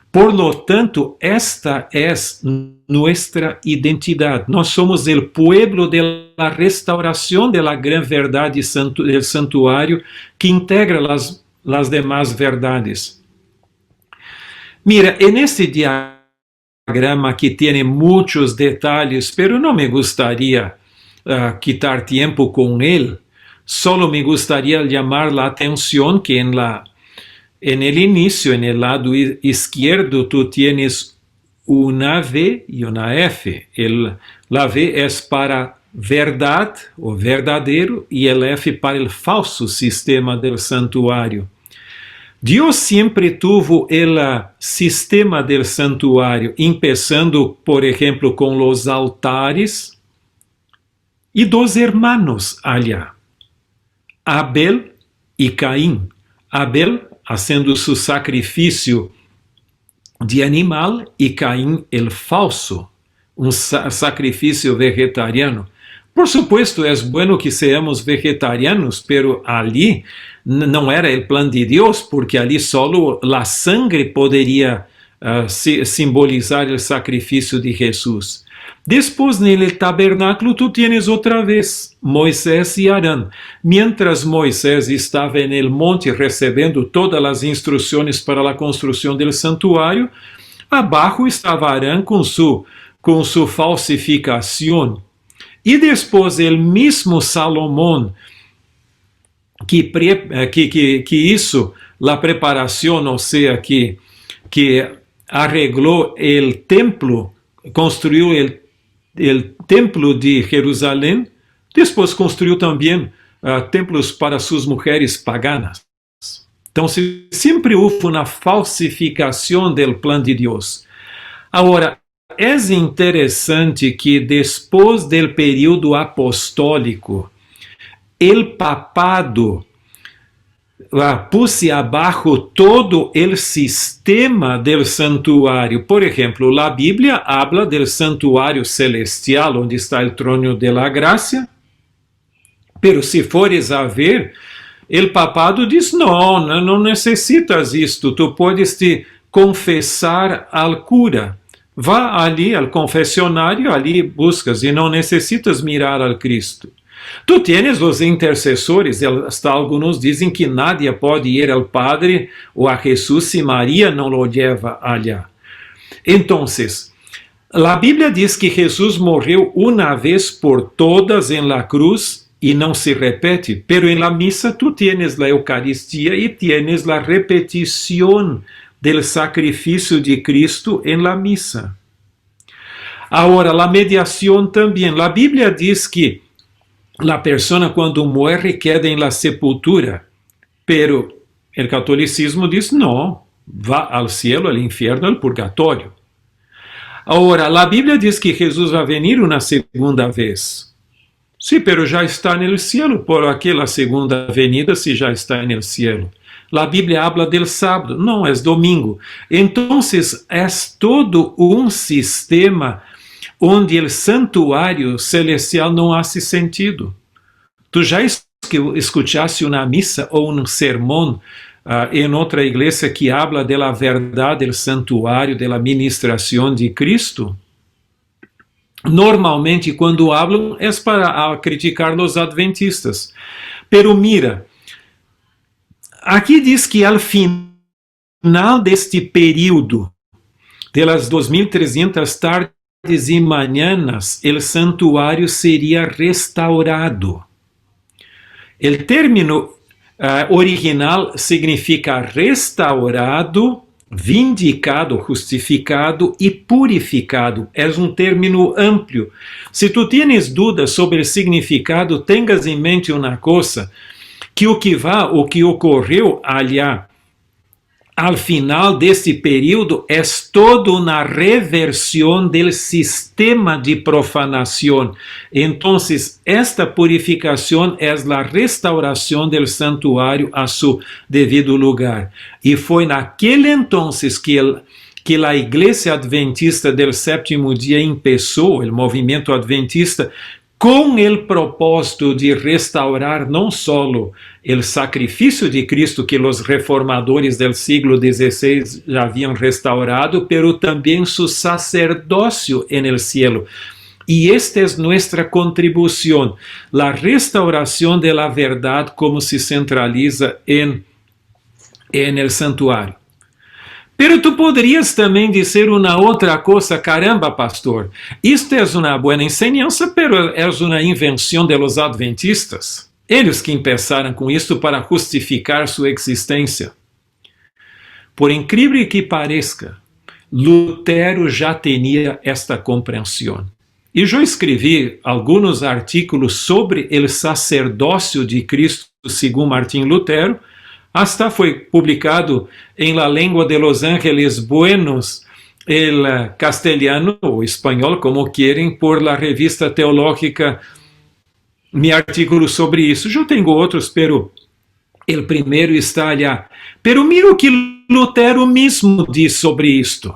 Por lo tanto, esta es nuestra identidad. Nós somos el pueblo de la restauración de la gran verdad del santuario, que integra las demás verdades. Mira, en este diagrama que tiene muchos detalles, pero no me gustaría quitar tiempo con él. Solo me gustaría llamar la atención que en el inicio, en el lado izquierdo, tú tienes una V y una F. La V es para verdad o verdadero y el F para el falso sistema del santuario. Dios siempre tuvo el sistema del santuario, empezando, por ejemplo, con los altares y dos hermanos allá, Abel y Caín. Abel haciendo su sacrificio de animal y Caín el falso, un sacrificio vegetariano. Por supuesto, es bueno que seamos vegetarianos, pero allí no era el plan de Dios, porque allí solo la sangre podría simbolizar el sacrificio de Jesús. Después, en el tabernáculo, tú tienes otra vez Moisés y Arán. Mientras Moisés estaba en el monte recibiendo todas las instrucciones para la construcción del santuario, abajo estaba Arán con su falsificación. Y después el mismo Salomón, que hizo la preparación, o sea, que arregló el templo, construyó el templo de Jerusalén, después construyó también templos para sus mujeres paganas. Entonces, siempre hubo una falsificación del plan de Dios. Ahora, es interesante que después del período apostólico, el papado puse abajo todo el sistema del santuario. Por ejemplo, la Biblia habla del santuario celestial, donde está el trono de la gracia, pero si fores a ver, el papado diz: não necessitas isto, tu puedes te confessar al cura. Vá ali al confessionário, ali buscas, e não necessitas mirar al Cristo. Tu tienes os intercessores, hasta algunos dizem que nadie pode ir ao Padre ou a Jesús se Maria não lo lleva allá. Entonces, a Bíblia diz que Jesus morreu uma vez por todas em la cruz e não se repete, pero en la misa tu tienes la Eucaristía e tienes la repetición del sacrificio de Cristo en la misa. Ahora, la mediación también. La Biblia dice que la persona cuando muere queda en la sepultura, pero el catolicismo dice no, va al cielo, al infierno, al purgatorio. Ahora, la Biblia dice que Jesús va a venir una segunda vez. Sí, pero ya está en el cielo. ¿Por qué la segunda venida si ya está en el cielo? La Biblia habla del sábado. No, es domingo. Entonces, es todo un sistema onde el santuario celestial não hace sentido. Tu já escuchaste una misa ou un sermón en otra iglesia que habla de la verdad del santuario, de la ministración de Cristo? Normalmente, quando hablam, é para criticar os adventistas. Pero mira, aqui diz que al final deste período, de las 2300 tardes y mañanas el santuario sería restaurado. El término original significa restaurado, vindicado, justificado e purificado. É término amplio. Se tu tienes dúvidas sobre o significado, tenhas em mente uma coisa, que o que ocorreu allá al final desse período é toda uma reversão do sistema de profanação. Então, esta purificação é a restauração do santuário a seu devido lugar. E foi naquele entonces que a Igreja Adventista del Sétimo Dia começou, o movimento adventista, com o propósito de restaurar não só o sacrifício de Cristo que os reformadores do século XVI já haviam restaurado, pero também su sacerdócio en el cielo. E esta é nossa contribuição, a restauração de la verdade como se centraliza en el santuário. Pero tu poderias também dizer uma outra coisa, caramba, pastor, isto é uma boa enseñança, pero é uma invenção de los adventistas. Eles que começaram com isto para justificar sua existência. Por incrível que pareça, Lutero já tinha esta compreensão. E eu escrevi alguns artículos sobre o sacerdócio de Cristo, segundo Martim Lutero. Hasta foi publicado em la lengua de Los Ángeles Buenos, el castelhano ou espanhol, como querem, por la revista teológica, mi artículo sobre isso. Eu tenho outros, pero o primeiro está allá. Pero mira o que Lutero mesmo diz sobre isto.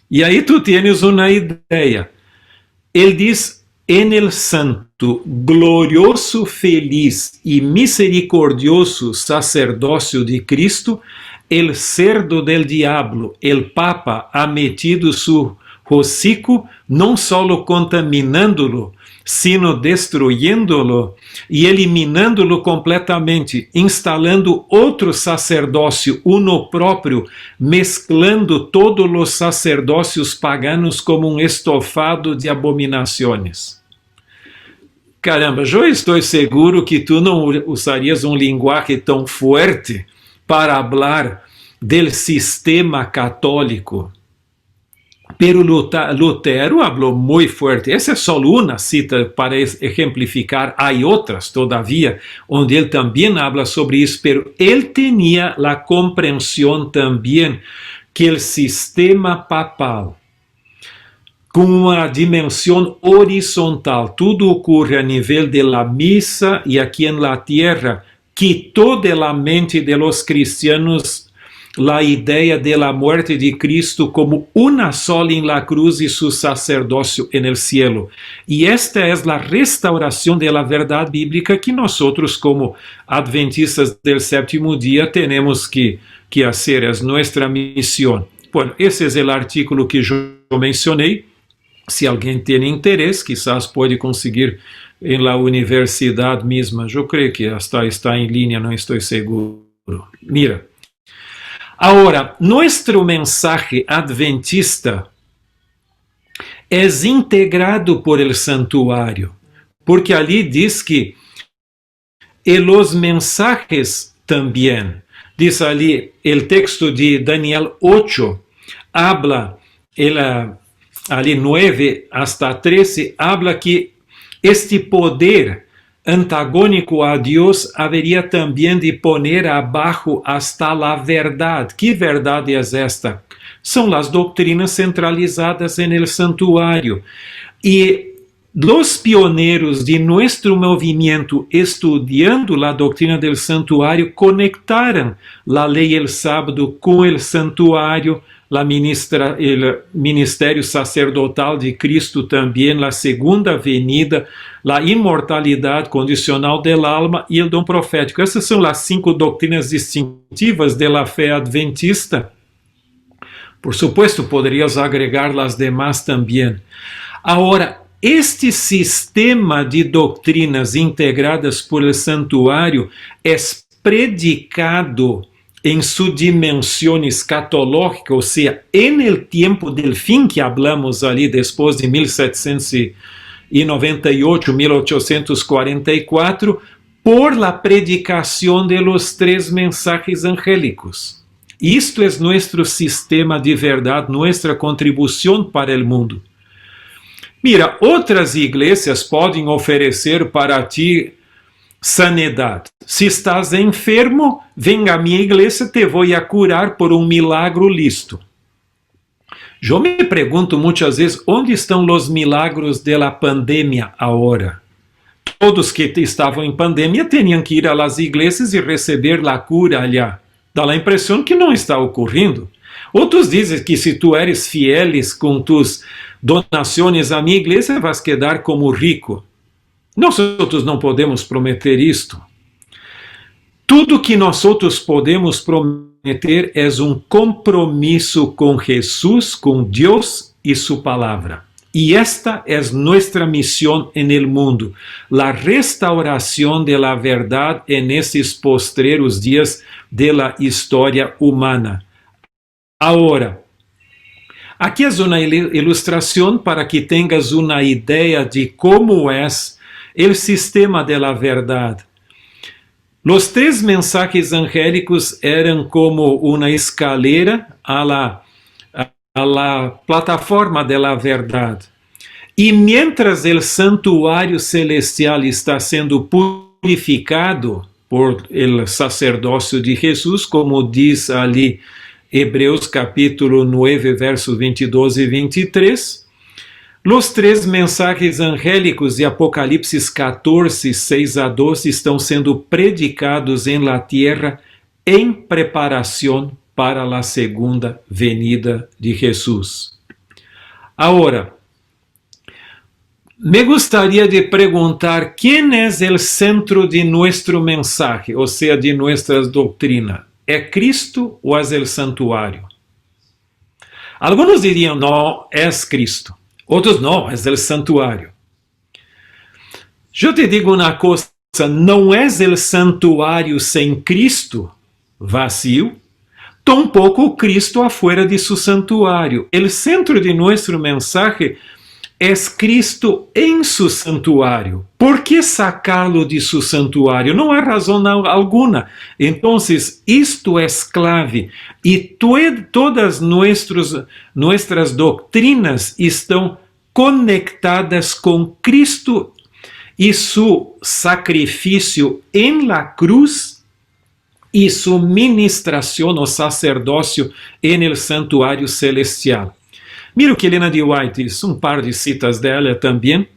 E aí tu tienes uma ideia. Ele diz: en el santo, glorioso, feliz y misericordioso sacerdócio de Cristo, el cerdo del diablo, el Papa, ha metido su hocico, não solo contaminándolo, sino destruyéndolo e eliminándolo completamente, instalando outro sacerdócio, uno próprio, mesclando todos os sacerdócios paganos como um estofado de abominações. Caramba, eu estou seguro que tu não usarias linguagem tão forte para falar del sistema católico. Pero Lutero falou muito forte. Essa é só uma cita para exemplificar. Há outras, todavia, onde ele também fala sobre isso, pero ele tinha a compreensão também que o sistema papal, com uma dimensão horizontal, tudo ocorre a nível de la misa e aqui na terra, quitou de la mente de los cristianos la ideia de la muerte de Cristo como una sola en la cruz y su sacerdocio en el cielo. Y esta es la restauración de la verdad bíblica que nosotros como adventistas del séptimo día tenemos que hacer, es nuestra misión. Bueno, ese es el artículo que yo mencioné. Si alguien tiene interés, quizás puede conseguir en la universidad misma. Yo creo que hasta está en línea, no estoy seguro. Mira. Ahora, nuestro mensaje adventista es integrado por el santuario, porque allí dice que los mensajes también, dice allí el texto de Daniel 8, habla, allí 9 hasta 13, habla que este poder antagónico a Deus haveria também de poner abaixo hasta la verdade. Que verdade é esta? São as doutrinas centralizadas en el santuário. E los pioneiros de nuestro movimiento estudiando la doctrina del santuário conectaram la lei el sábado com el santuário, el ministério sacerdotal de Cristo também, a segunda venida, a imortalidade condicional del alma e o dom profético. Essas são as 5 doutrinas distintivas de la fé adventista. Por supuesto, poderias agregar as demás também. Agora, este sistema de doutrinas integradas por el santuário é predicado en su dimensión escatológica, o sea, en el tiempo del fin que hablamos ali después de 1798, 1844, por la predicación de los 3 mensajes angélicos. Isto es nuestro sistema de verdad, nuestra contribución para el mundo. Mira, outras igrejas podem oferecer para ti sanidade. Se estás enfermo, vem à minha igreja, te vou a curar por um milagro listo. Eu me pergunto muitas vezes, onde estão os milagros da pandemia agora? Todos que estavam em pandemia tinham que ir às igrejas e receber a cura allá. Dá a impressão que não está ocorrendo. Outros dizem que se tu eres fieles com tus donações à minha igreja, vas quedar como rico. Nós outros não podemos prometer isto. Tudo que nós outros podemos prometer é um compromisso com Jesus, com Deus e sua palavra. E esta é nossa missão no mundo, a restauração da verdade nesses postreros dias da história humana. Agora, aqui é uma ilustração para que tenhas uma ideia de como é o sistema da verdade. Os 3 mensajes angélicos eram como uma escalera a la plataforma da verdade. E mientras o santuário celestial está sendo purificado por el sacerdócio de Jesus, como diz ali Hebreus capítulo 9, versos 22 e 23, os 3 mensajes angélicos de Apocalipse 14, 6 a 12 estão sendo predicados em la tierra em preparação para a segunda venida de Jesus. Agora, me gostaria de perguntar quem é o centro de nosso mensaje, ou seja, de nossa doutrina. ¿É Cristo ou é o santuário? Alguns diriam, não, é Cristo. Outros, não, é o santuário. Eu te digo uma coisa, não é o santuário sem Cristo vazio, tampouco Cristo afuera de seu santuário. O centro de nosso mensagem é Cristo em seu santuário. ¿Por que sacá-lo de seu santuário? Não há razão alguma. Então, isto é clave. E todas nossas doutrinas estão conectadas com Cristo e seu sacrifício em la cruz e sua ministração ou sacerdócio em el santuário celestial. Mira o que Helena de White diz, par de citas dela também.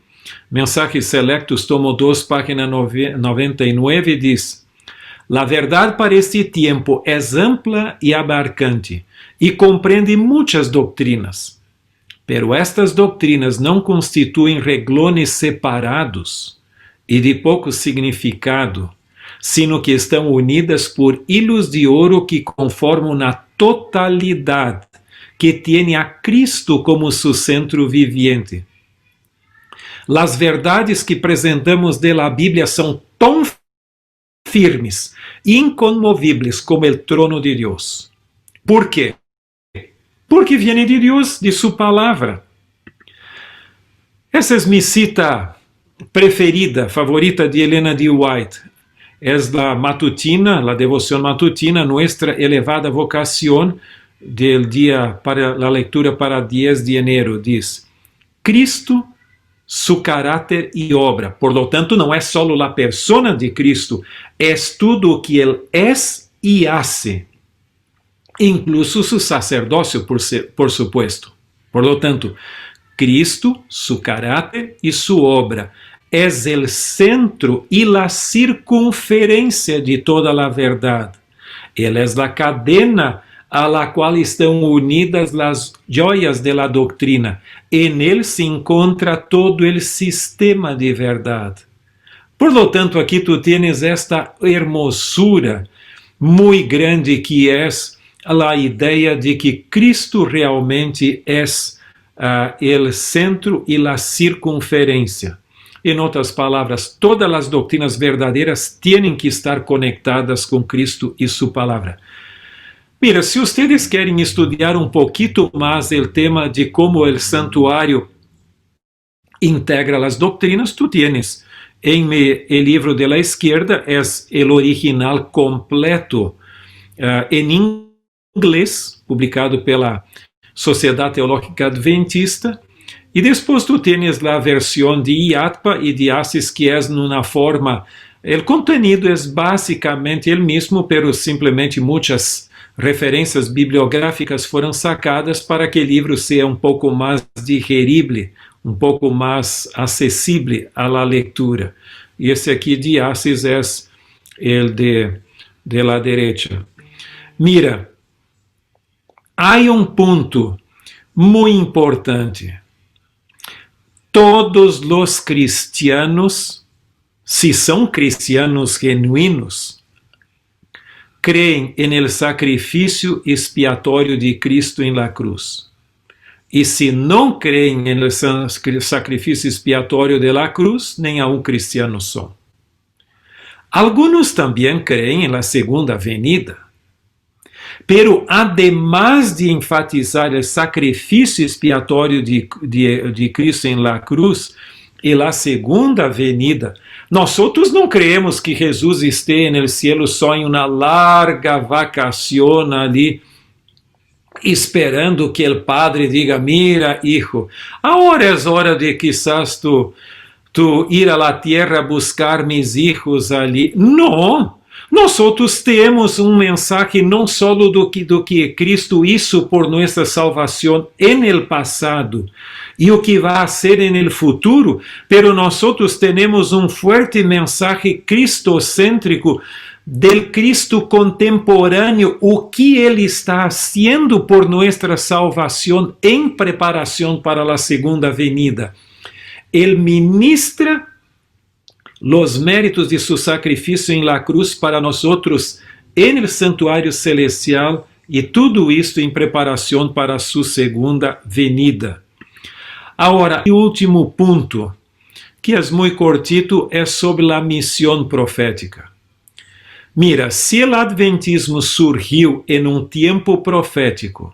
Mensajes Selectos, tomo 2, página 99, diz: La verdade para este tempo é ampla e abarcante e compreende muitas doutrinas, pero estas doutrinas não constituem reglones separados e de pouco significado, sino que estão unidas por hilos de ouro que conformam na totalidade que tiene a Cristo como seu centro viviente. As verdades que apresentamos de la Bíblia são tão firmes e inconmovíveis como o trono de Deus. Por quê? Porque viene de Deus, de sua palavra. Essa é minha cita preferida, favorita de Helena de White. É a matutina, a devoção matutina, nossa elevada vocação del dia para a leitura para 10 de enero. Diz: Cristo, su caráter e obra. Por lo tanto, não é só a persona de Cristo, é tudo o que Ele é e hace, incluso su sacerdócio, por supuesto. Por lo tanto, Cristo, su caráter e su obra é o centro e a circunferência de toda a verdade. Ele é a cadena a la qual estão unidas as joias de la doutrina. En él se encontra todo el sistema de verdade. Por lo tanto, aqui tu tienes esta hermosura muito grande que é a ideia de que Cristo realmente é o centro e a circunferência. Em outras palavras, todas as doutrinas verdadeiras têm que estar conectadas com Cristo e sua palavra. Mira, si ustedes quieren estudiar un poquito más el tema de cómo el santuario integra las doctrinas, tú tienes el libro de la izquierda, es el original completo en inglés, publicado pela Sociedade Teológica Adventista, e depois tu tienes a versão de IATPA e de ACES, que é numa forma, o contenido é basicamente o mesmo, pero simplesmente muitas referências bibliográficas foram sacadas para que o livro seja um pouco mais digerível, um pouco mais acessível à leitura. E esse aqui de ACES é o de la derecha. Mira, há um ponto muito importante. Todos os cristianos, se são cristianos genuínos, creem en el sacrifício expiatório de Cristo em la cruz. E se não creem en el sacrifício expiatório de la cruz, nem aún cristianos são. Alguns também creem en la segunda venida. Pero, además de enfatizar o sacrifício expiatório de Cristo em la cruz e la segunda venida, nós outros não creemos que Jesus esteja no cielo só em uma larga vacação ali, esperando que o Padre diga: mira, hijo, agora é hora de quizás tu ir a la tierra buscar mis hijos ali. Não! Nós outros temos mensagem não só do que Cristo hizo por nossa salvação en el passado e o que vai ser en el futuro, pero nós outros temos forte mensagem cristocêntrico del Cristo contemporâneo, o que ele está haciendo por nossa salvação em preparação para a segunda venida. Ele ministra los méritos de su sacrifício em la cruz para nós outros en el santuário celestial, e tudo isto em preparação para sua segunda venida. Agora, o último ponto, que é muito cortito, é sobre a missão profética. Mira, se o adventismo surgiu em tempo profético,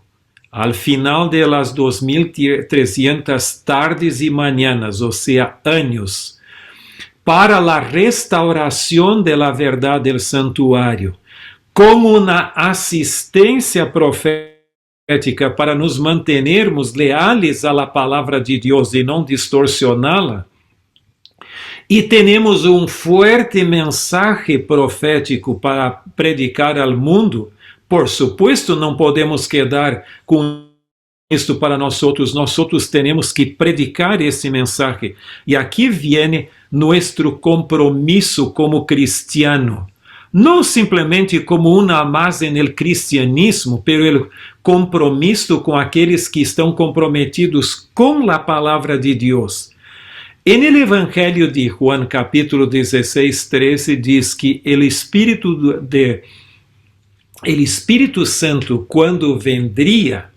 al final de las 2300 tardes e manhãs, ou seja, anos, para a restauração de la verdade del santuário, como uma assistência profética para nos mantermos leales a la palavra de Deus e não distorcioná-la, e temos forte mensagem profético para predicar ao mundo, por supuesto, não podemos quedar com isto para nós outros temos que predicar esse mensagem. E aqui vem nosso compromisso como cristiano. Não simplesmente como uma mais no cristianismo, pero o compromisso com aqueles que estão comprometidos com a palavra de Deus. En el Evangelho de Juan, capítulo 16, 13, diz que o Espírito Santo, quando vendria,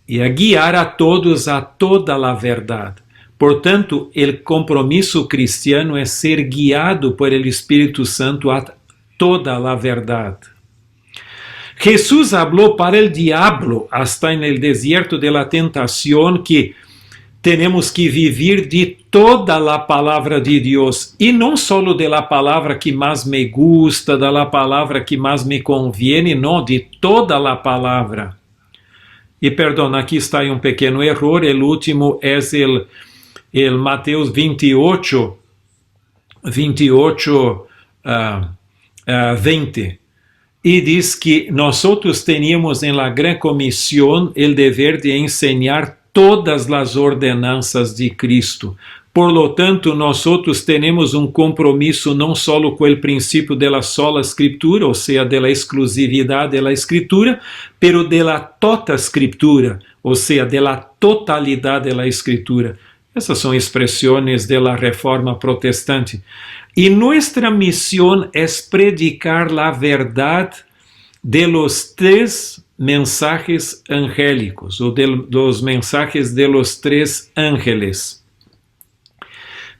ia guiar a todos a toda a verdade. Portanto, o compromisso cristiano é ser guiado por el Espírito Santo a toda a verdade. Jesús habló para el diablo hasta en el desierto de la tentación que temos que viver de toda a palavra de Deus e não só de la palavra que mais me gusta, da la palavra que mais me conviene, não, de toda a palavra. E perdão, aqui está um pequeno erro, o último é el Mateus 28, 20. E diz que nós outros teníamos em la gran comissão o dever de ensinar todas as ordenanças de Cristo. Por lo tanto, nós outros temos compromisso não só com o princípio de la sola escritura, ou seja, de la exclusividade de la escritura, pero de la tota escritura, ou seja, de la totalidade de la escritura. Essas são expressões de la reforma protestante. E nossa missão é predicar a verdade de los tres mensajes angélicos, ou de los mensajes de los tres ángeles.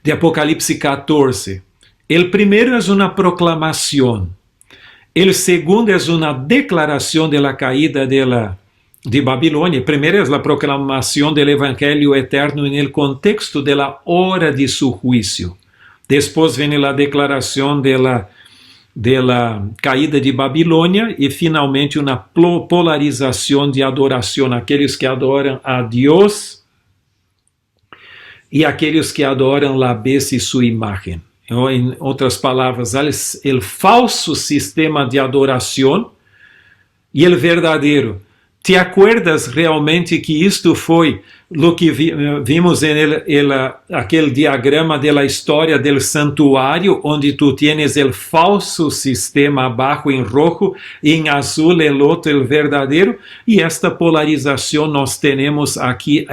De Apocalipse 14. El primeiro é uma proclamação. El segundo es una declaración de la caída de Babilonia. Primero es la proclamación del Evangelio eterno en el contexto de la hora de su juicio. Después viene la declaración de la caída de Babilonia y finalmente una polarización de adoración. Aquellos que adoran a Dios y aquellos que adoran la bestia y su imagen. Em outras palavras, o falso sistema de adoração e o verdadeiro. ¿Te acuerdas realmente que isto foi o que vimos em aquele diagrama da história do santuário, onde tu tienes o falso sistema abaixo em rojo e em azul o outro, o verdadeiro? E esta polarização nós temos aqui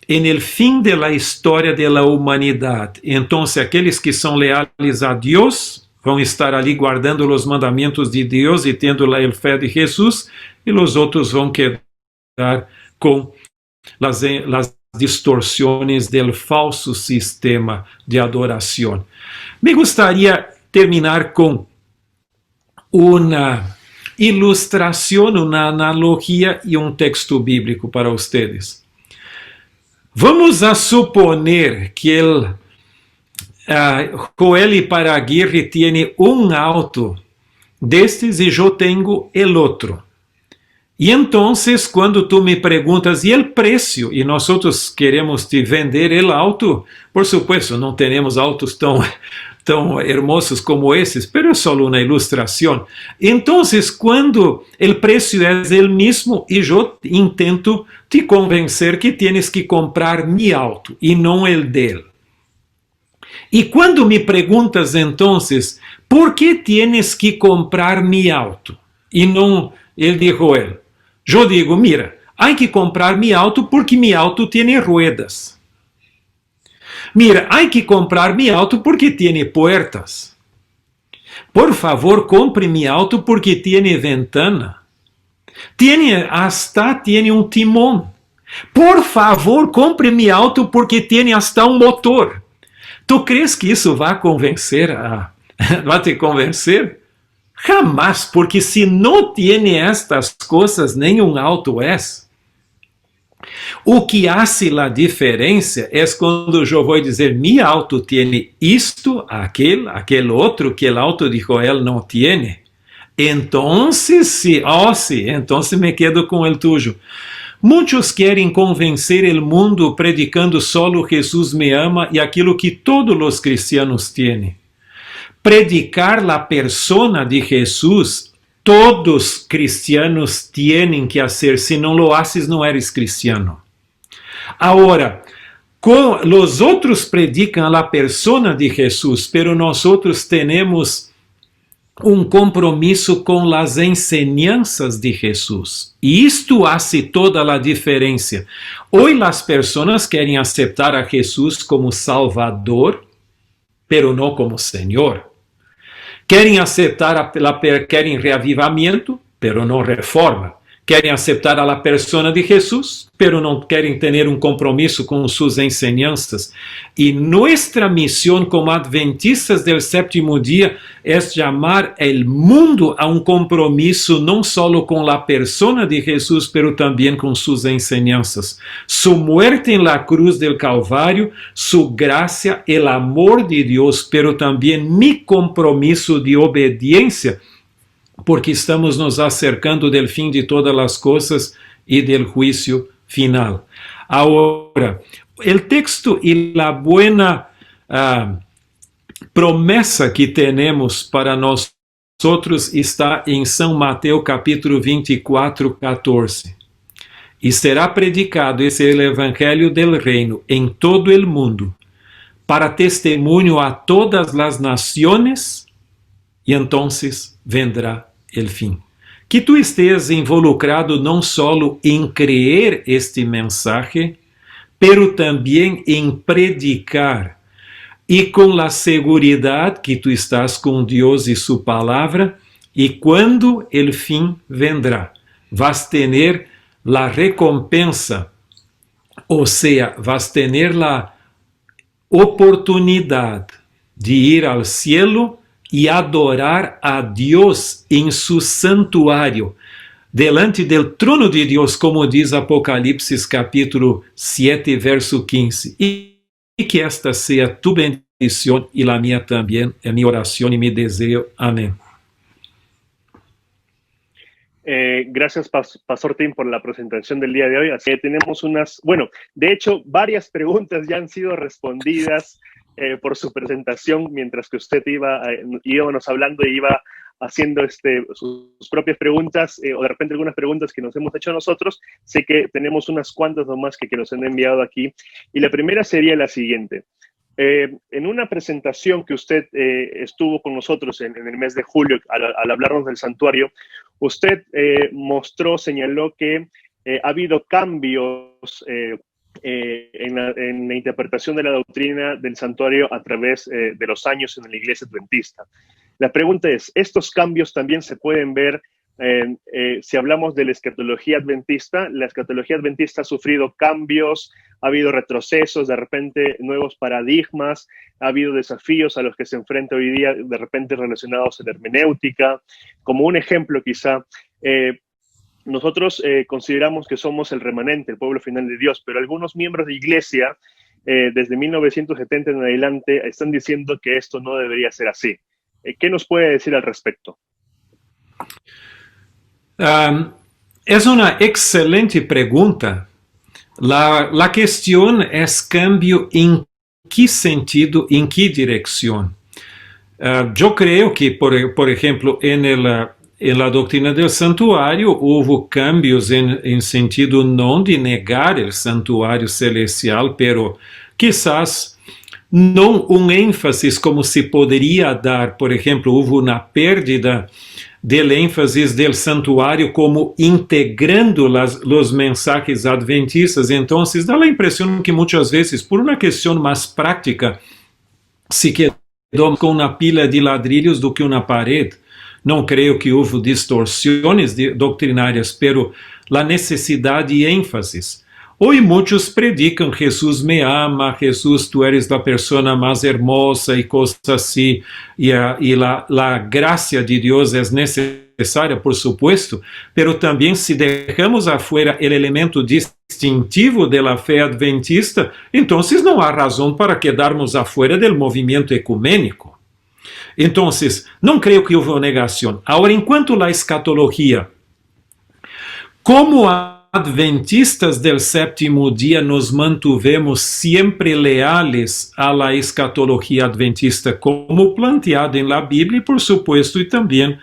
en el fin de la historia de la humanidad. Entonces, aqueles que são leales a Deus vão estar ali guardando os mandamentos de Deus e tendo a fé de Jesus, e os outros vão quedar com as distorções do falso sistema de adoração. Me gostaria terminar com uma ilustração, uma analogia e um texto bíblico para vocês. Vamos a suponer que Joel Iparaguirre tiene un auto destes y yo tengo el otro. Y entonces cuando tú me preguntas, ¿y el precio? Y nosotros queremos te vender el auto, por supuesto, no tenemos autos tão hermosos como esses, pero é só uma ilustração. Então, quando o preço é o mesmo, e eu intento te convencer que tienes que comprar mi auto e não el dele. E quando me perguntas, então, por que tienes que comprar mi auto e não el de Joel? Eu digo, mira, há que comprar mi auto porque mi auto tem ruedas. Mira, hay que comprar mi auto porque tiene puertas. Por favor, compre mi auto porque tiene ventana. Hasta tiene un timón. Por favor, compre mi auto porque tiene hasta un motor. ¿Tú crees que isso vai vai te convencer? Jamás, porque si no tiene estas cosas, nenhum auto es. O que hace a diferença é quando eu vou dizer, mi auto tem isto, aquele outro, que o auto de Joel não tem. Então, sim, então me quedo com o tuyo. Muitos querem convencer o mundo predicando solo Jesus me ama e aquilo que todos os cristianos têm. Predicar a persona de Jesus, todos cristianos têm que fazer, se não lo haces, não eres cristiano. Agora, os outros predicam a persona de Jesus, pero nós outros temos compromisso com as enseñanças de Jesus. E isto hace toda a diferença. Hoje as pessoas querem aceitar a Jesus como Salvador, pero não como Senhor. Querem aceitar, querem reavivamento, pero não reforma. Querem aceitar a persona de Jesus, pero não querem ter compromisso com suas enseñanças. E nossa missão como adventistas do sétimo dia é chamar o mundo a compromisso não só com a persona de Jesus, pero também com suas enseñanças. Su muerte en la cruz del Calvário, su gracia, el amor de Deus, pero também mi compromisso de obediência, porque estamos nos acercando do fim de todas as coisas e do juízo final. Agora, o texto e a boa promessa que temos para nós outros está em São Mateus capítulo 24, 14. E será predicado esse evangelho del reino em todo o mundo, para testemunho a todas as nações, e entonces vendrá el fim. Que tu estejas involucrado não só em creer este mensaje, pero também em predicar, e com a seguridade que tu estás com Deus e sua palavra, e quando el fim vendrá, vas tener la recompensa, ou seja, vas tener la oportunidade de ir ao cielo y adorar a Dios en su santuario, delante del trono de Dios, como dice Apocalipsis capítulo 7, verso 15. Y que esta sea tu bendición y la mía también, en mi oración y mi deseo. Amén. Gracias, Pastor Tim, por la presentación del día de hoy. Así que tenemos de hecho, varias preguntas ya han sido respondidas por su presentación, mientras que usted íbamos hablando y iba haciendo sus propias preguntas, o de repente algunas preguntas que nos hemos hecho nosotros. Sé que tenemos unas cuantas nomás que nos han enviado aquí. Y la primera sería la siguiente. En una presentación que usted estuvo con nosotros en el mes de julio, al hablarnos del santuario, usted señaló que ha habido cambios en la interpretación de la doctrina del santuario a través de los años en la Iglesia Adventista. La pregunta es, ¿estos cambios también se pueden ver si hablamos de la escatología adventista? La escatología adventista ha sufrido cambios, ha habido retrocesos, de repente nuevos paradigmas, ha habido desafíos a los que se enfrenta hoy día, de repente relacionados a la hermenéutica. Como un ejemplo quizá, nosotros consideramos que somos el remanente, el pueblo final de Dios, pero algunos miembros de iglesia, desde 1970 en adelante, están diciendo que esto no debería ser así. ¿Qué nos puede decir al respecto? Es una excelente pregunta. La cuestión es cambio en qué sentido, en qué dirección. Yo creo que, por ejemplo, en la doctrina del santuario hubo cambios en sentido no de negar el santuario celestial, pero quizás no un énfasis como se podría dar. Por ejemplo, hubo una pérdida del énfasis del santuario como integrando los mensajes adventistas. Entonces da la impresión que muchas veces, por una cuestión más práctica, se quedó con una pila de ladrillos do que una pared. No creo que hubo distorsiones doctrinarias, pero la necesidad de énfasis. Hoy muchos predican, Jesús me ama, Jesús, tú eres la persona más hermosa y cosas así, y la gracia de Dios es necesaria, por supuesto, pero también si dejamos afuera el elemento distintivo de la fe adventista, entonces no hay razón para quedarnos afuera del movimiento ecuménico. Entonces, no creo que hubo negación. Ahora, en cuanto a la escatología, ¿cómo adventistas del séptimo día nos mantuvemos siempre leales a la escatología adventista como planteada en la Biblia, y por supuesto, y también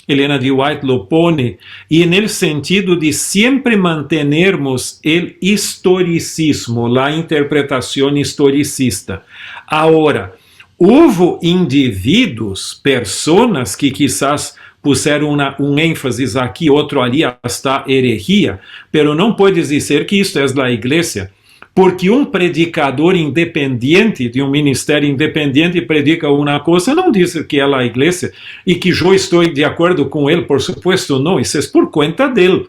Elena de White lo pone, y en el sentido de siempre mantenernos el historicismo, la interpretación historicista. Ahora, hubo indivíduos, personas que quizás puseram um ênfase aqui, outro ali, hasta herejia, pero não puedes dizer que isto é a igreja, porque um predicador independente, de um ministério independente, predica uma coisa, não diz que é a igreja, e que eu estou de acordo com ele, por supuesto, não, isso é por conta dele.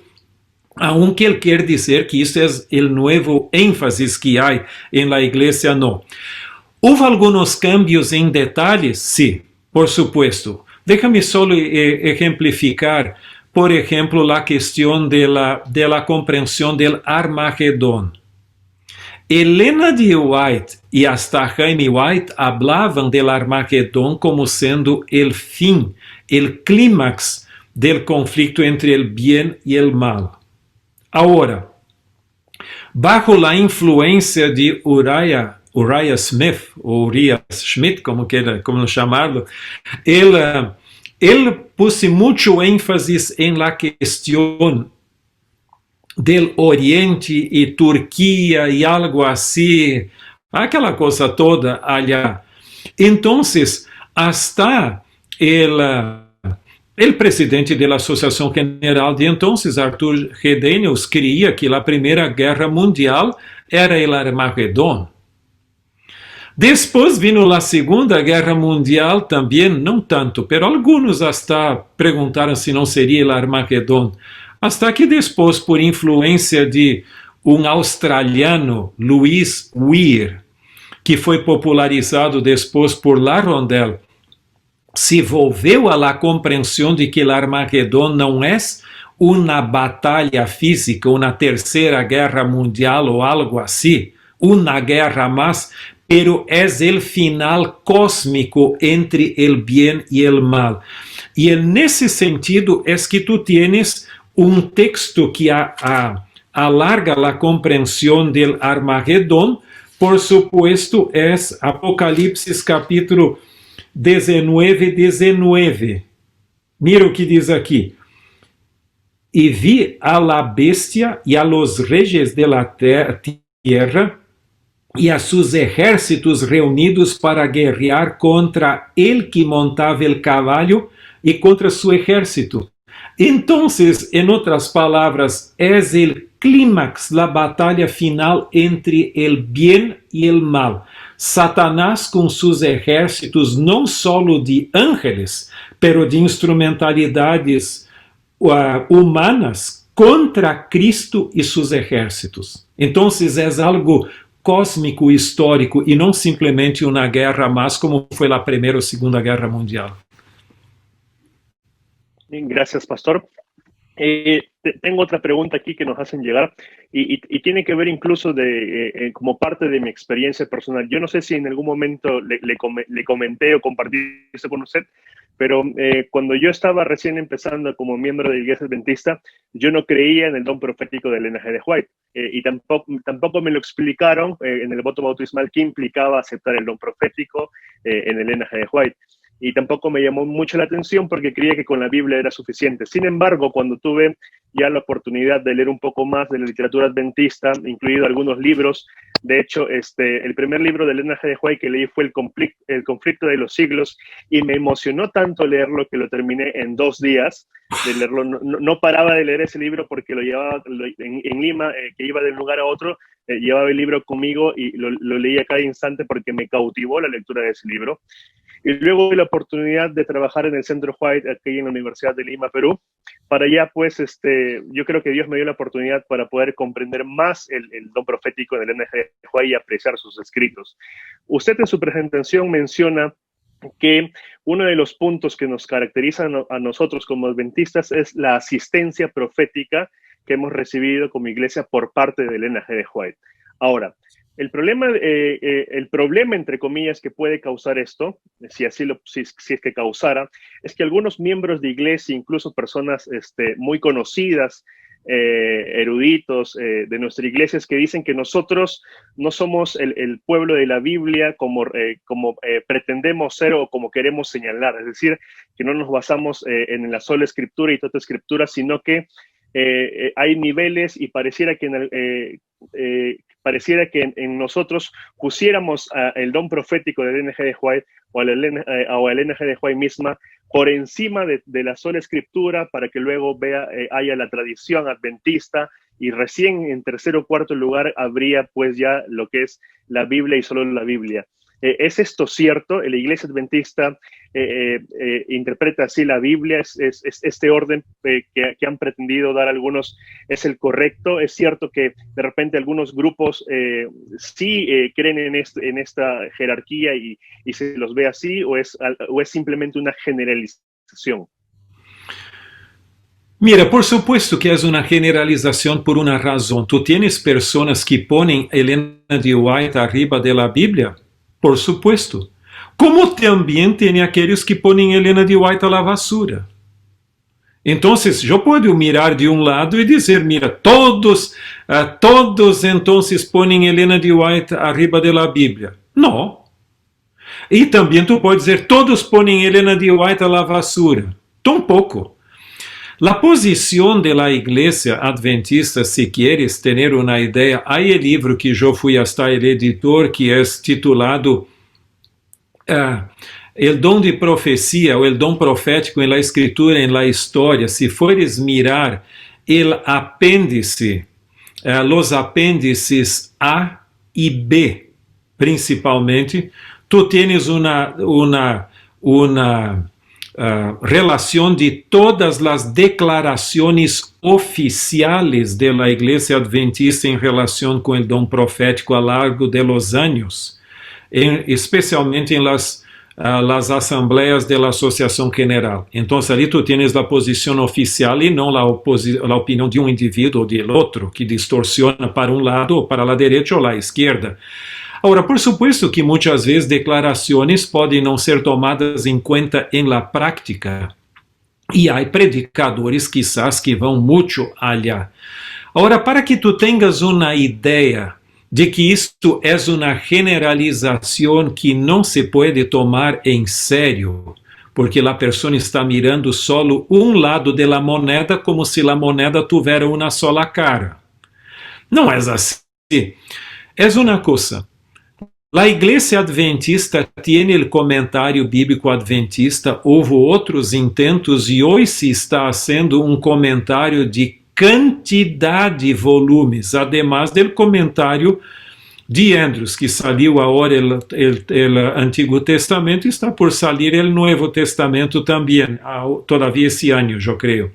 Aunque ele quer dizer que isso é o novo ênfase que há em la igreja, não. Houve alguns cambios em detalhes? Sim, por supuesto. Déjame solo ejemplificar, por ejemplo, la cuestión de la comprensión del Armagedón. Elena de White y hasta Jaime White hablaban del Armagedón como siendo el fin, el clímax del conflicto entre el bien y el mal. Ahora, bajo la influencia de Uriah Smith, o Uriah Schmidt, como llamarlo, él puso mucho énfasis en la cuestión del Oriente y Turquía y algo así, aquella cosa toda allá. Entonces, hasta el presidente de la Asociación General de entonces, Arthur G. Daniels, creía que la Primera Guerra Mundial era el Armagedón. Después vino la Segunda Guerra Mundial, también no tanto, pero algunos hasta preguntaron si no sería el Armagedón. Hasta que después, por influencia de un australiano, Louis Weir, que foi popularizado después por La Rondelle, se volveu a la compreensão de que o Armagedón não é uma batalha física, uma terceira guerra mundial ou algo assim, uma guerra mais, pero é o final cósmico entre o bem e o mal. E nesse sentido é que tu tienes um texto que alarga a compreensão do Armagedón. Por supuesto, é Apocalipse capítulo 19. Mira o que diz aqui. E vi a la bestia e a los reyes de la tierra e a sus ejércitos reunidos para guerrear contra el que montava el caballo e contra su ejército. Entonces, en otras palabras, es el clímax, la batalla final entre el bien y el mal. Satanás com sus ejércitos, não solo de ángeles, pero de instrumentalidades humanas contra Cristo e seus ejércitos. Então, é algo cósmico histórico e não simplesmente uma guerra mais como foi a Primeira ou Segunda Guerra Mundial. Gracias, pastor. Tengo otra pregunta aquí que nos hacen llegar y tiene que ver incluso como parte de mi experiencia personal. Yo no sé si en algún momento le comenté o compartí esto con usted, pero cuando yo estaba recién empezando como miembro de la Iglesia Adventista, yo no creía en el don profético del Elena G. de White y tampoco me lo explicaron en el voto bautismal qué implicaba aceptar el don profético en el Elena G. de White. Y tampoco me llamó mucho la atención porque creía que con la Biblia era suficiente. Sin embargo, cuando tuve ya la oportunidad de leer un poco más de la literatura adventista, incluido algunos libros, de hecho, el primer libro de Elena G. de White que leí fue el conflicto de los siglos, y me emocionó tanto leerlo que lo terminé en 2 días de leerlo. No paraba de leer ese libro porque lo llevaba en Lima, que iba de un lugar a otro, llevaba el libro conmigo y lo leía cada instante porque me cautivó la lectura de ese libro. Y luego tuve la oportunidad de trabajar en el Centro White aquí en la Universidad de Lima, Perú. Para allá, pues, yo creo que Dios me dio la oportunidad para poder comprender más el don profético del Elena G. de White y apreciar sus escritos. Usted en su presentación menciona que uno de los puntos que nos caracterizan a nosotros como adventistas es la asistencia profética que hemos recibido como iglesia por parte de Elena G. de White. Ahora, el problema, entre comillas, que puede causar esto, si es que causara, es que algunos miembros de iglesia, incluso personas muy conocidas, eruditos de nuestra iglesia, que dicen que nosotros no somos el pueblo de la Biblia como pretendemos ser o como queremos señalar. Es decir, que no nos basamos en la sola escritura y toda escritura, sino que hay niveles y pareciera que en nosotros pusiéramos el don profético de Elena G. de White o a Elena G. de White misma por encima de la sola escritura, para que luego haya la tradición adventista, y recién en tercer o cuarto lugar habría pues ya lo que es la Biblia y solo la Biblia. ¿Es esto cierto? ¿La Iglesia Adventista interpreta así la Biblia? ¿Este orden que han pretendido dar algunos es el correcto? ¿Es cierto que de repente algunos grupos sí creen en esta jerarquía y se los ve así, o es simplemente una generalización? Mira, por supuesto que es una generalización por una razón. Tú tienes personas que ponen Elena de White arriba de la Biblia, por supuesto. Como também tem aqueles que põem Elena de White a la basura. Então, eu posso mirar de um lado e dizer, mira, todos então põem Elena de White arriba de la Bíblia. Não. E também tu pode dizer, todos põem Elena de White a la basura. Tampouco. La posición de la iglesia adventista, si quieres tener una idea, hay el libro que yo fui hasta el editor, que es titulado El don de profecía o el don profético en la escritura, en la historia. Si fueres mirar el apéndice, los apéndices A y B, principalmente, tú tienes una relación de todas las declaraciones oficiales de la Iglesia Adventista en relación con el don profético a lo largo de los años, especialmente en las las asambleas de la Asociación General. Entonces, ali tú tienes la posición oficial y no la opinión de un individuo o del otro, que distorsiona para un lado o para la derecha o la izquierda. Ahora, por supuesto que muchas veces declaraciones pueden no ser tomadas en cuenta en la práctica. E há predicadores, quizás, que vão muito allá. Agora, para que tu tenhas uma ideia de que isto é uma generalização que não se pode tomar em sério, porque a pessoa está mirando solo um lado da moneda como se a moneda tivesse uma sola cara. Não é assim. É uma coisa. La Iglesia Adventista tiene el comentario bíblico adventista, houve outros intentos e hoje se está haciendo um comentário de quantidade de volumes, además del comentário de Andrews, que saliu agora el Antigo Testamento, está por salir el Nuevo Testamento também, todavía esse ano, eu creio.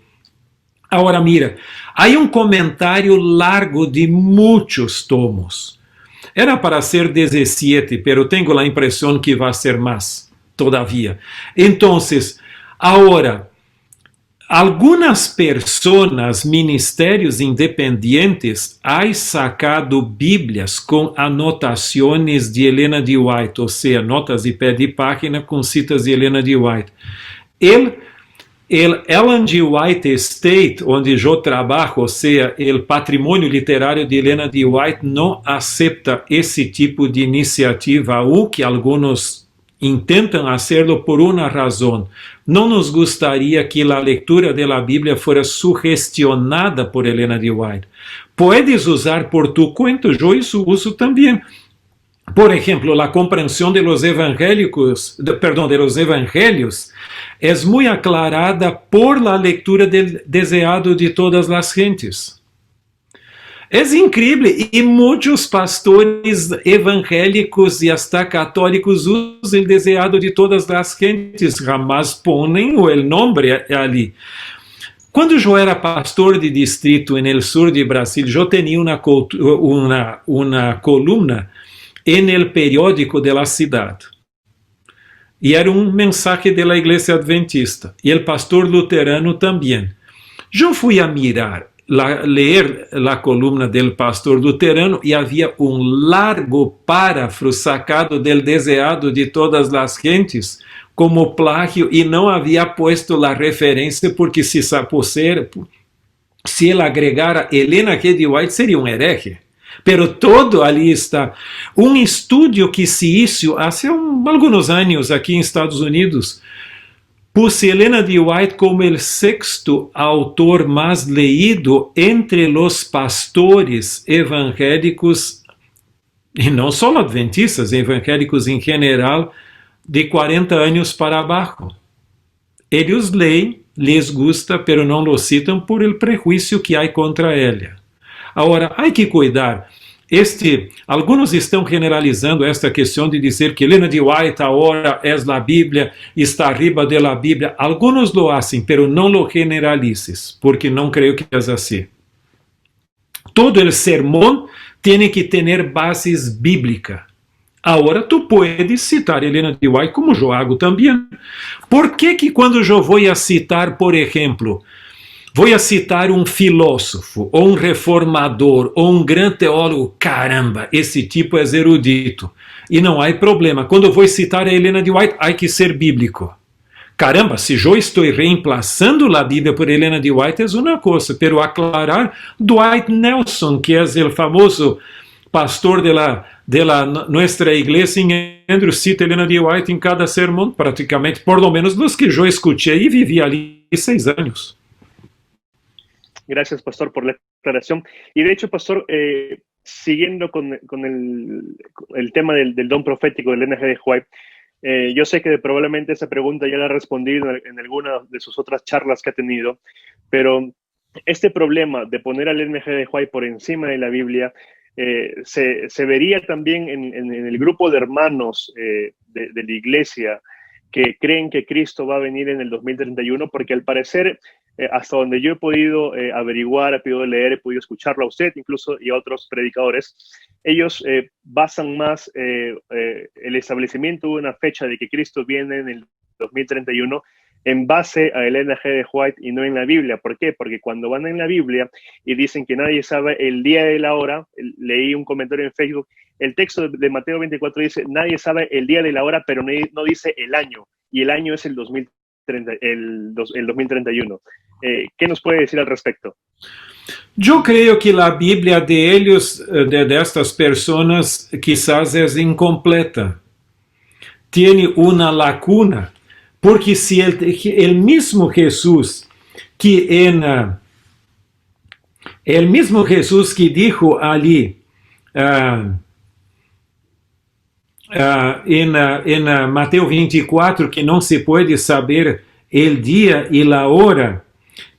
Agora mira, há um comentário largo de muitos tomos. Era para ser 17, pero tengo a impressão que vai ser mais, todavía. Então, agora, algumas pessoas, ministérios independientes, han sacado Bíblias com anotações de Helena de White, ou seja, notas de pé de página com citas de Helena de White. El Ellen G. White Estate, onde eu trabalho, ou seja, o patrimônio literário de Helena de White, não aceita esse tipo de iniciativa, ou que alguns intentam fazê-lo por uma razão. Não nos gostaria que a leitura da Bíblia fosse sugestionada por Helena de White. Puedes usar por tu conta, eu isso uso também. Por exemplo, a compreensão de los evangélicos, de los evangelios é muito aclarada por la lectura del deseado de todas as gentes. É incrível, e muitos pastores evangélicos e hasta católicos usam o deseado de todas as gentes, jamás põem o nome ali. Quando eu era pastor de distrito no sul de Brasil, eu tinha uma coluna en el periódico de la ciudad. E era um mensaje de la Iglesia Adventista. E el pastor luterano também. Eu fui a mirar, ler a coluna del pastor luterano e havia um largo párrafo sacado del deseado de todas as gentes como plágio e não havia puesto a referência porque se ele agregara Helena G. de White seria um herege. Pero todo ali está. Um estudo que se hizo há alguns anos aqui em Estados Unidos puse Helena de White como o sexto autor mais leído entre os pastores evangélicos, e não só adventistas, evangélicos em geral, de 40 anos para abaixo. Eles leem, les gusta, pero não lo citam por el prejuízo que há contra ela. Agora, há que cuidar. Alguns estão generalizando esta questão de dizer que Helena de White agora é a Bíblia, está arriba da Bíblia. Alguns lo hacen, pero não lo generalices, porque não creio que é assim. Todo el sermão tem que ter bases bíblicas. Agora, tu puedes citar Helena de White, como eu hago também. Por que quando eu vou a citar, por exemplo, vou a citar um filósofo, ou um reformador, ou um grande teólogo, caramba, esse tipo é erudito. E não há problema. Quando eu vou citar a Helena de White, há que ser bíblico. Caramba, se eu estou reemplazando a Bíblia por Helena de White, é uma coisa. Pero aclarar, Dwight Nelson, que é o famoso pastor de nossa igreja em Andrews, cita Helena de White em cada sermão, praticamente, por lo menos os que eu escutei e vivi ali 6 anos. Gracias, pastor, por la aclaración. Y de hecho, pastor, siguiendo con el tema del don profético del Helena G. de White, yo sé que probablemente esa pregunta ya la ha respondido en alguna de sus otras charlas que ha tenido, pero este problema de poner al Helena G. de White por encima de la Biblia se vería también en el grupo de hermanos de la iglesia que creen que Cristo va a venir en el 2031, porque al parecer hasta donde yo he podido averiguar, he podido leer, he podido escucharlo a usted incluso y a otros predicadores, ellos basan más el establecimiento de una fecha de que Cristo viene en el 2031 en base a Elena G. de White y no en la Biblia. ¿Por qué? Porque cuando van en la Biblia y dicen que nadie sabe el día y la hora, leí un comentario en Facebook, el texto de Mateo 24 dice, nadie sabe el día y la hora, pero no dice el año, y el año es el 2031. ¿Qué nos puede decir al respecto? Yo creo que la Biblia de ellos, de estas personas, quizás es incompleta. Tiene una lacuna. Porque si el mismo Jesús que el mismo Jesús que dijo allí en Mateo 24 que no se puede saber el día y la hora,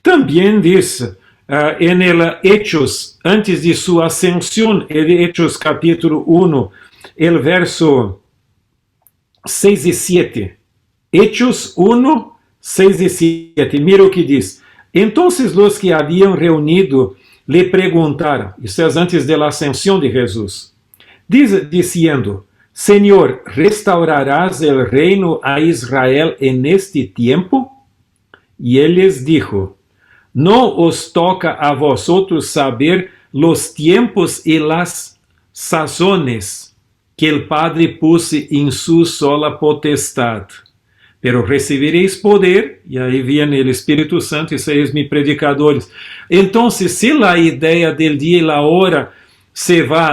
también dice en el Hechos, antes de su ascensión, el Hechos capítulo 1, el verso 6 y 7. Hechos 1, 6 y 7. Mira o que diz. Entonces los que habían reunido le preguntaron, isso es antes de la ascensión de Jesús, diciendo, Señor, ¿restaurarás el reino a Israel en este tiempo? Y él les dijo, no os toca a vosotros saber los tiempos y las sazones que el Padre puso en su sola potestad. Pero recibiréis poder, y ahí viene el Espíritu Santo, y seis mis predicadores. Entonces, si la idea del día y la hora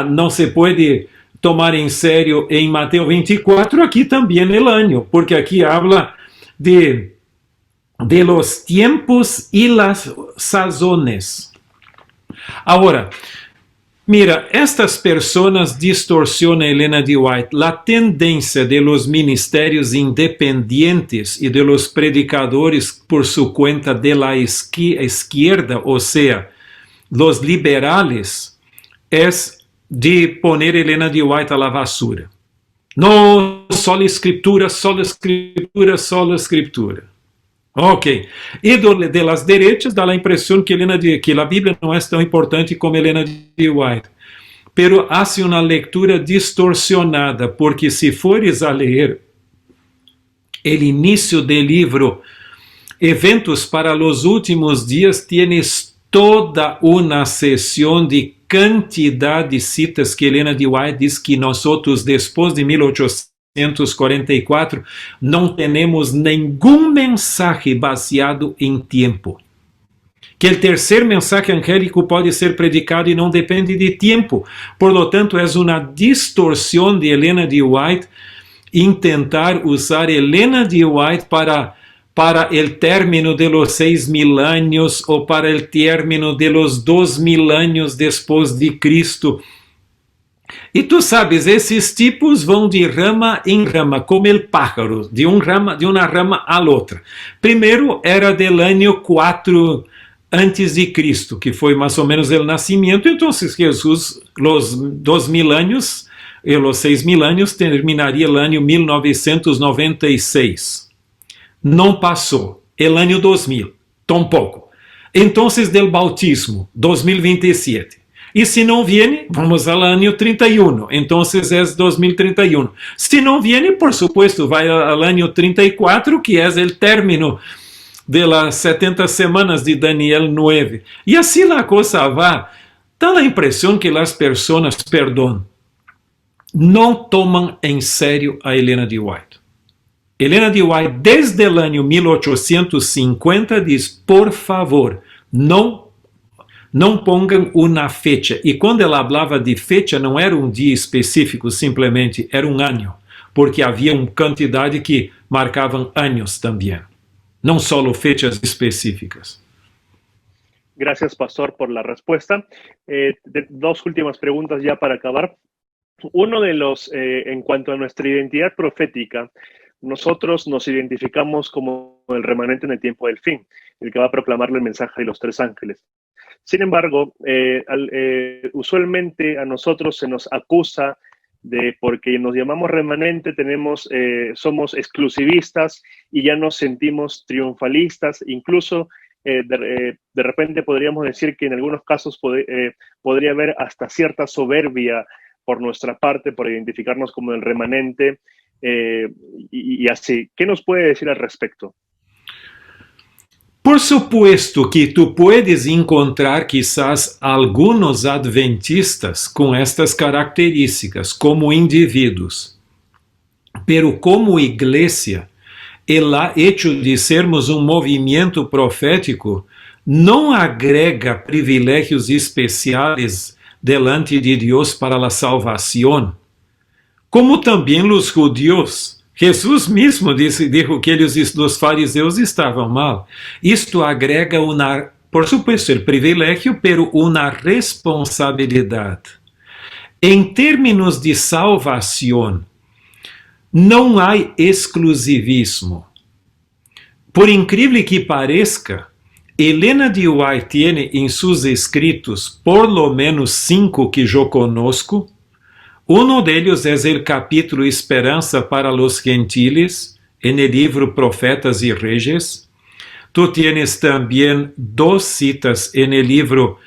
no se puede tomar en serio en Mateo 24, aquí también el año, porque aquí habla de los tiempos y las sazones. Ahora, mira, estas personas distorsionan, Elena G. White, la tendencia de los ministerios independientes y de los predicadores por su cuenta de la izquierda, o sea, los liberales, es de poner Elena G. White a la basura. No, solo escritura, solo escritura, solo escritura. Ok, y de las derechas da la impresión que la Biblia no es tan importante como Elena G. White, pero hace una lectura distorsionada, porque si fueres a leer el inicio del libro Eventos para los Últimos Días, tienes toda una sesión de cantidad de citas que Elena G. White diz que nosotros después de 1844 não temos nenhum mensaje baseado em tempo. Que o terceiro mensaje angélico pode ser predicado e não depende de tempo. Por lo tanto, é uma distorção de Elena G. White intentar usar Elena G. White para o término de los 6.000 anos ou para o término de los 2.000 anos depois de Cristo. E tu sabes, esses tipos vão de rama em rama, como o pájaro, de uma rama a outra. Primeiro era del ano 4 antes de Cristo, que foi mais ou menos o nascimento. Então, Jesus, os 2.000 anos e os 6.000 anos, terminaria o ano 1996. Não passou. O ano 2000, tampouco. Então, del bautismo, 2027. E se não viene, vamos ao ano 31. Então é 2031. Se não viene, por supuesto, vai ao ano 34, que é o término de las 70 semanas de Daniel 9. E assim a coisa vai. Dá a impressão que as pessoas, não tomam em sério a Elena G. White. Elena G. White, desde o ano 1850, diz, por favor, não pongan uma fecha. E quando ela falava de fecha, não era um dia específico, simplesmente era um ano, porque havia uma quantidade que marcavam anos também, não só fechas específicas. Gracias, pastor, por la respuesta. Dos últimas preguntas ya para acabar. Uno de los, en cuanto a nuestra identidad profética, nosotros nos identificamos como el remanente en el tiempo del fin, el que va a proclamarle el mensaje de los tres ángeles. Sin embargo, usualmente a nosotros se nos acusa de, porque nos llamamos remanente, somos exclusivistas y ya nos sentimos triunfalistas. Incluso de repente podríamos decir que en algunos casos podría haber hasta cierta soberbia por nuestra parte, por identificarnos como el remanente, y así. ¿Qué nos puede decir al respecto? Por supuesto que tú puedes encontrar quizás algunos adventistas con estas características como indivíduos, pero como iglesia, el hecho de sermos um movimento profético não agrega privilégios especiais delante de Deus para a salvação, como também os judíos. Jesus mesmo dijo que os fariseus estavam mal. Isto agrega por supuesto, o privilégio, pero uma responsabilidade. Em termos de salvação, não há exclusivismo. Por incrível que pareça, Helena de White tem em seus escritos por lo menos 5 que eu conozco. Uno deles é o capítulo Esperança para los Gentiles, en el livro Profetas e Reyes. Tu tienes também 2 citas en el livro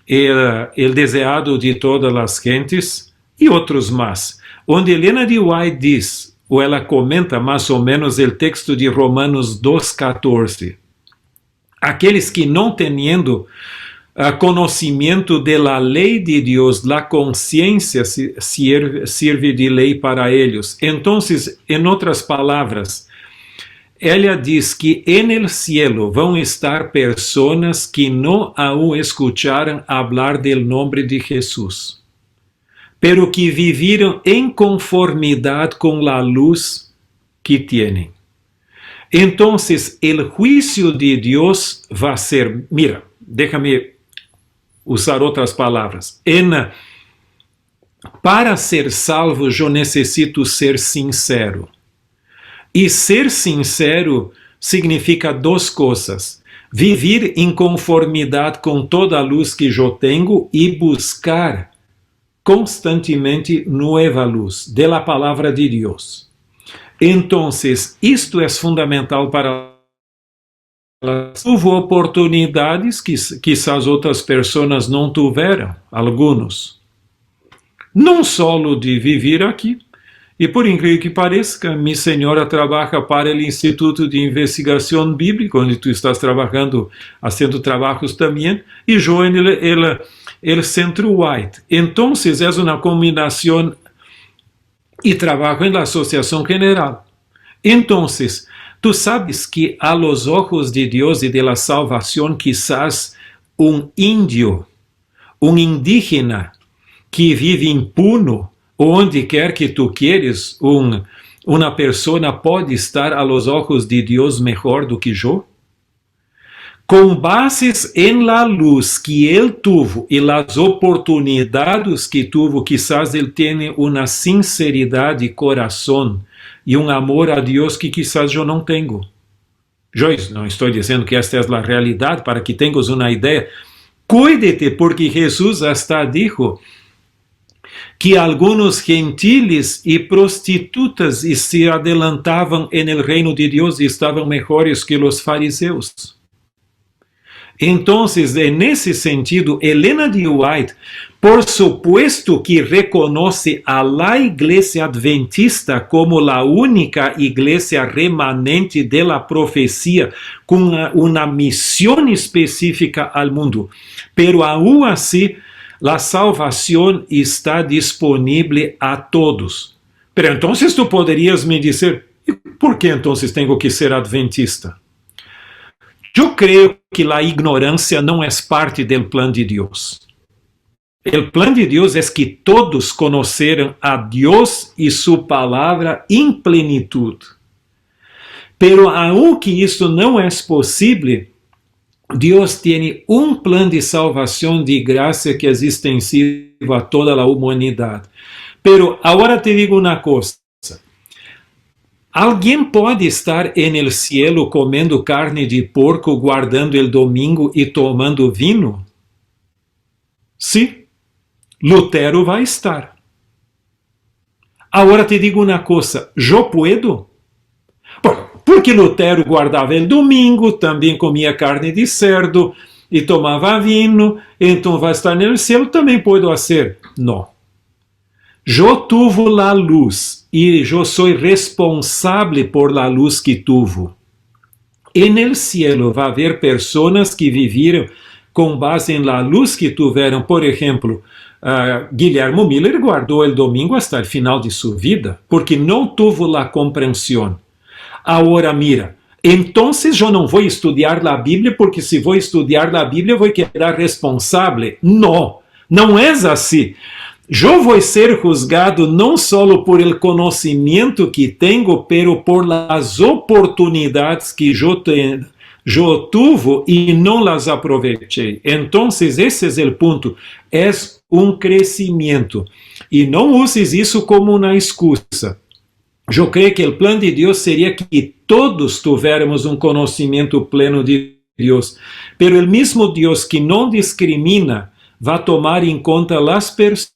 El Deseado de Todas as Gentes e outros mais, onde Helena de White diz, ou ela comenta mais ou menos o texto de Romanos 2,14. Aqueles que não tendo conhecimento da lei de Deus, a consciência serve de lei para eles. Então, em outras palavras, ela diz que en el cielo vão estar pessoas que não aún escucharam hablar del nome de Jesus, pero que viviram em conformidade com a luz que têm. Então, o juízo de Deus vai ser, mira, déjame usar outras palavras. Para ser salvo, eu necessito ser sincero. E ser sincero significa 2 coisas. Viver em conformidade com toda a luz que eu tenho e buscar constantemente nova luz da palavra de Deus. Então, isto é fundamental para Houve oportunidades que quizás outras pessoas não tiveram, alguns. Não só de viver aqui. E por incrível que pareça, minha senhora trabalha para o Instituto de Investigação Bíblica, onde tu estás trabalhando, fazendo trabalhos também, e eu no Centro White. Então, é uma combinação e trabalho na Associação General. Então, tu sabes que a los ojos de Deus e de la salvação, quizás índio, indígena, que vive impune, onde quer que tu queres, uma pessoa pode estar a los ojos de Deus melhor do que eu? Com bases em la luz que ele tuvo e las oportunidades que tuvo, quizás ele tenha uma sinceridade de coração e amor a Deus que quizás eu não tenho. Eu não estou dizendo que esta é a realidade, para que tenhas uma ideia. Cuídate, porque Jesus hasta dijo que alguns gentiles e prostitutas se adelantavam no reino de Deus e estavam melhores que os fariseus. Então, nesse sentido, Helena de White, por supuesto que reconoce a la iglesia adventista como la única iglesia remanente de la profecía, com uma missão específica al mundo. Pero aún así, la salvación está disponible a todos. Pero entonces tú podrías me dizer, ¿por qué entonces tengo que ser adventista? Eu creio que a ignorância não é parte do plano de Deus. O plano de Deus é que todos conheceram a Deus e sua palavra em plenitude. Pero aunque isso não é possível, Deus tem um plano de salvação de graça que é extensivo a toda a humanidade. Pero agora te digo uma coisa. Alguém pode estar no cielo comendo carne de porco, guardando o domingo e tomando vinho? Sim, Lutero vai estar. Agora te digo uma coisa, eu puedo? porque Lutero guardava o domingo, também comia carne de cerdo e tomava vinho, então vai estar no céu, também posso fazer. Não. Eu tuve a luz e eu sou responsável por la luz que tuve. E no cielo vai haver pessoas que viveram com base em la luz que tiveram. Por exemplo, Guillermo Miller guardou o domingo até o final de sua vida, porque não teve a compreensão. Agora, mira, então eu não vou estudar a Bíblia, porque se vou estudar a Bíblia, vou quedar responsável. Não, não é assim. Eu vou ser juzgado não só por el conhecimento que tenho, pero por las oportunidades que eu tuve e não las aproveitei. Então, esse é o ponto. É crescimento. E não uses isso como uma excusa. Eu creio que o plano de Deus seria que todos tivéssemos conhecimento pleno de Deus. Pero o mesmo Deus que não discrimina vai tomar em conta as pessoas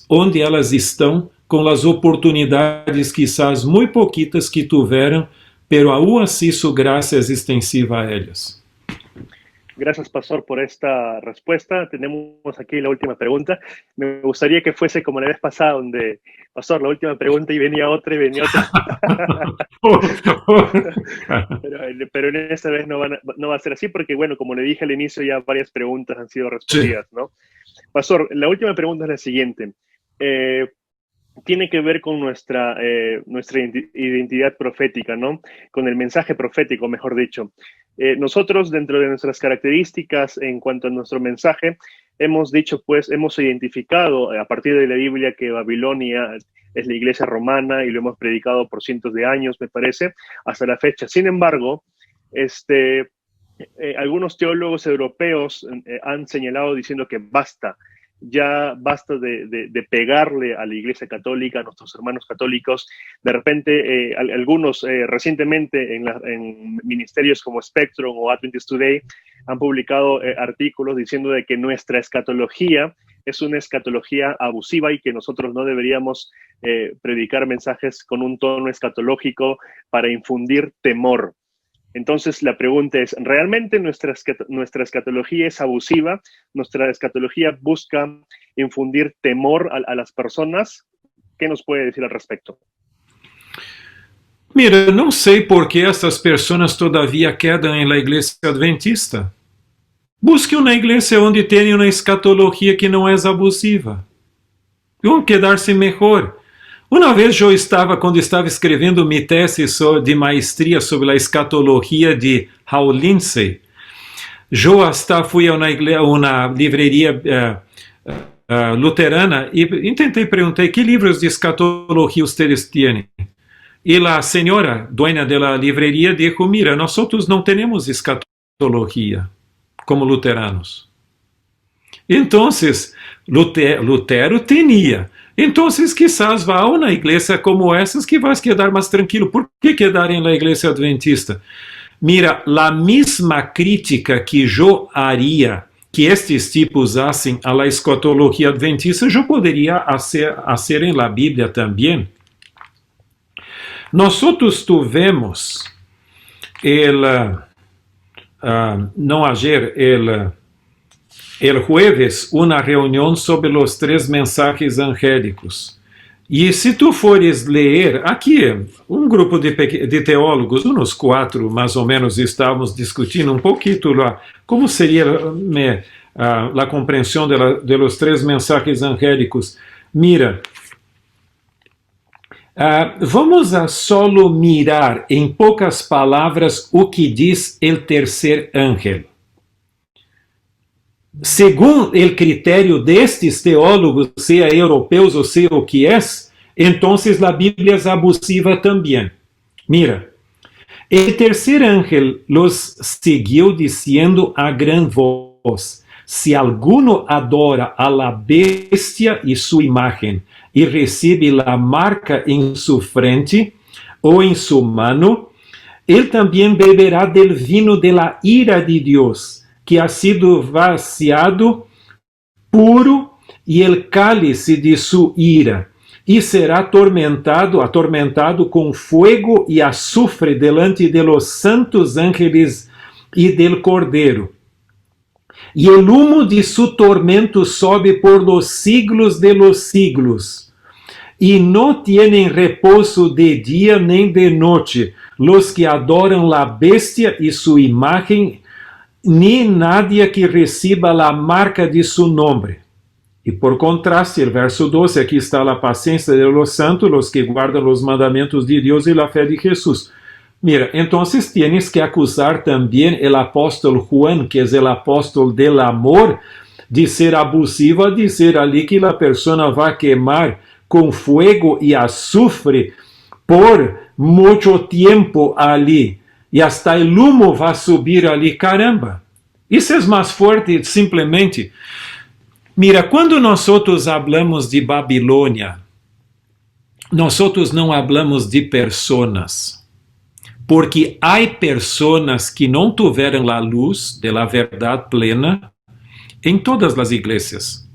onde elas estão, com as oportunidades quizás muito pouquitas que tiveram, pero aún así su gracia es extensiva a ellas. Gracias, Pastor, por esta respuesta. Tenemos aquí la última pregunta. Me gustaría que fuese como la vez pasada, donde, Pastor, la última pregunta y venía otra y venía otra. pero en esta vez no va a ser así, porque, bueno, como le dije al inicio, ya varias preguntas han sido respondidas, sí. ¿No? Pastor, la última pregunta es la siguiente. Tiene que ver con nuestra identidad profética, ¿no? Con el mensaje profético, mejor dicho. Nosotros, dentro de nuestras características en cuanto a nuestro mensaje, hemos dicho, pues, hemos identificado a partir de la Biblia que Babilonia es la iglesia romana y lo hemos predicado por cientos de años, me parece, hasta la fecha. Sin embargo, algunos teólogos europeos han señalado diciendo que ya basta de pegarle a la Iglesia Católica, a nuestros hermanos católicos. De repente, algunos recientemente en ministerios como Spectrum o Adventist Today han publicado artículos diciendo de que nuestra escatología es una escatología abusiva y que nosotros no deberíamos predicar mensajes con un tono escatológico para infundir temor. Entonces, la pregunta es, ¿realmente nuestra escatología es abusiva? ¿Nuestra escatología busca infundir temor a las personas? ¿Qué nos puede decir al respecto? Mira, não sei por que essas pessoas todavia quedam em la igreja adventista. Busque uma igreja onde tenha uma escatologia que não é abusiva. Vão quedar-se melhor. Uma vez quando estava escrevendo minha tese de maestria sobre a escatologia de Hal Lindsey, eu hasta fui a uma livraria luterana e tentei perguntar que livros de escatologia vocês têm. E a senhora, dueña da livraria, disse: mira, nós não temos escatologia como luteranos. Então, Lutero tinha. Então, quizás vá a uma igreja como essas que vai quedar mais tranquilo. Por que quedar na igreja adventista? Mira, a mesma crítica que eu haria, que estes tipos hacen a la escatologia adventista, eu poderia fazer na Bíblia também. Nós tivemos não ayer, el jueves, uma reunião sobre os 3 mensajes angélicos. E se tu fores ler, aqui, grupo de teólogos, uns 4 mais ou menos, estávamos discutindo pouquinho lá, como seria a compreensão de los 3 mensajes angélicos. Mira, vamos a solo mirar, em poucas palavras, o que diz o terceiro ángel. Según el criterio destes teólogos, seja europeus ou seja o que é, então a Bíblia é abusiva também. Mira, o terceiro ángel los seguiu dizendo a gran voz: se alguno adora a la bestia e sua imagen, e recebe la marca em sua frente ou em sua mano, ele também beberá del vino de la ira de Deus, que ha sido vaciado puro, e el cálice de sua ira, y será atormentado con fuego y azufre delante de los santos ángeles y del Cordero. Y el humo de su tormento sobe por los siglos de los siglos. Y no tienen reposo de día ni de noche los que adoran la bestia y su imagen, ni nadie que reciba la marca de su nombre. Y por contraste, el verso 12, aquí está la paciencia de los santos, los que guardan los mandamientos de Dios y la fe de Jesús. Mira, entonces tienes que acusar también el apóstol Juan, que es el apóstol del amor, de ser abusivo, de ser ali que la persona va a quemar con fuego y azufre por mucho tiempo ali. Y hasta el humo va a subir ali, caramba. Isso es más fuerte simplemente. Mira, quando nosotros hablamos de Babilônia, nosotros não hablamos de personas, porque há personas que não tiveram a luz de la verdade plena em todas as igrejas.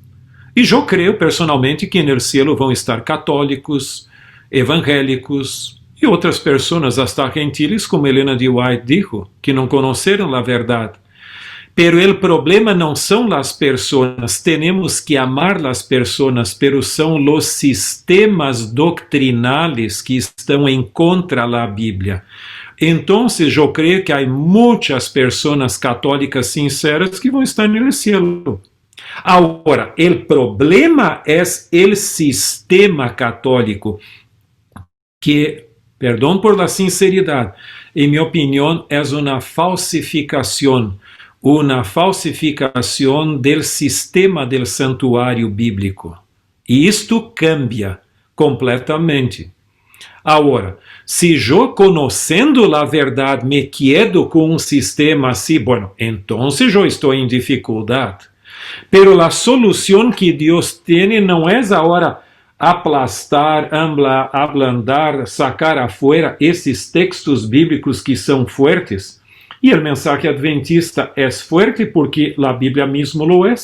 E eu creio personalmente que no cielo vão estar católicos, evangélicos e outras pessoas, hasta gentiles, como Helena de White dijo, que não conheceram a verdade. Pero el problema não são as pessoas, temos que amar as pessoas, pero são os sistemas doctrinales que estão em contra da Bíblia. Então, eu creio que há muitas pessoas católicas sinceras que vão estar no cielo. Agora, o problema é o sistema católico, que, perdão por la sinceridade, em minha opinião, é uma falsificação del sistema del santuário bíblico. E isto cambia completamente. Agora, se eu, conhecendo a verdade, me quedo com um sistema assim, bueno, então eu estou em dificuldade. Pero a solução que Deus tem não é agora aplastar, ablandar, sacar afuera esses textos bíblicos que são fuertes. E o mensagem adventista é forte porque a Bíblia mesmo lo é.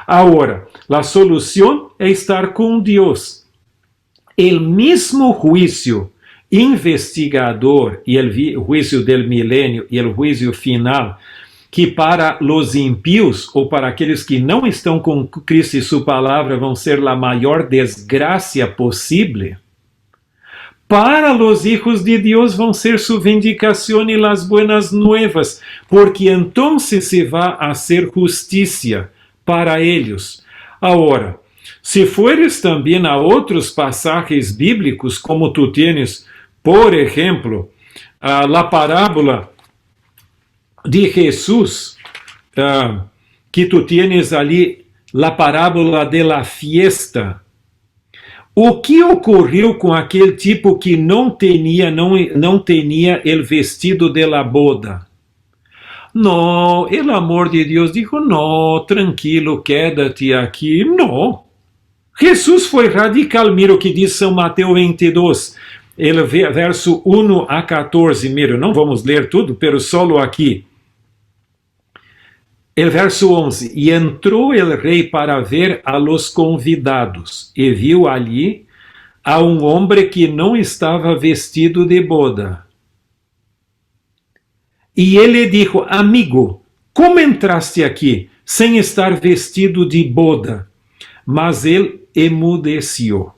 Agora, a solução é estar com Deus. O mesmo juízo investigador e o juízo del milênio e o juízo final, que para os impíos ou para aqueles que não estão com Cristo e sua palavra vão ser a maior desgraça possível, para os hijos de Deus vão ser sua vindicação e as buenas nuevas, porque então se vai a ser justiça para eles. Agora, se fores também a outros passagens bíblicos, como tu tienes, por exemplo, a parábola de Jesus, que tu tienes ali, a parábola de la fiesta. O que ocorreu com aquele tipo que não tinha o vestido de la boda? Não, o amor de Deus dijo, não, tranquilo, quédate aqui. Não. Jesus foi radical. Mira o que diz São Mateus 22, verso 1 a 14. Mira, não vamos ler tudo, pero solo aqui. El verso 11, e entrou el rei para ver a los convidados, e viu ali a um homem que não estava vestido de boda. E ele disse, amigo, como entraste aqui sem estar vestido de boda? Mas ele emudeceu.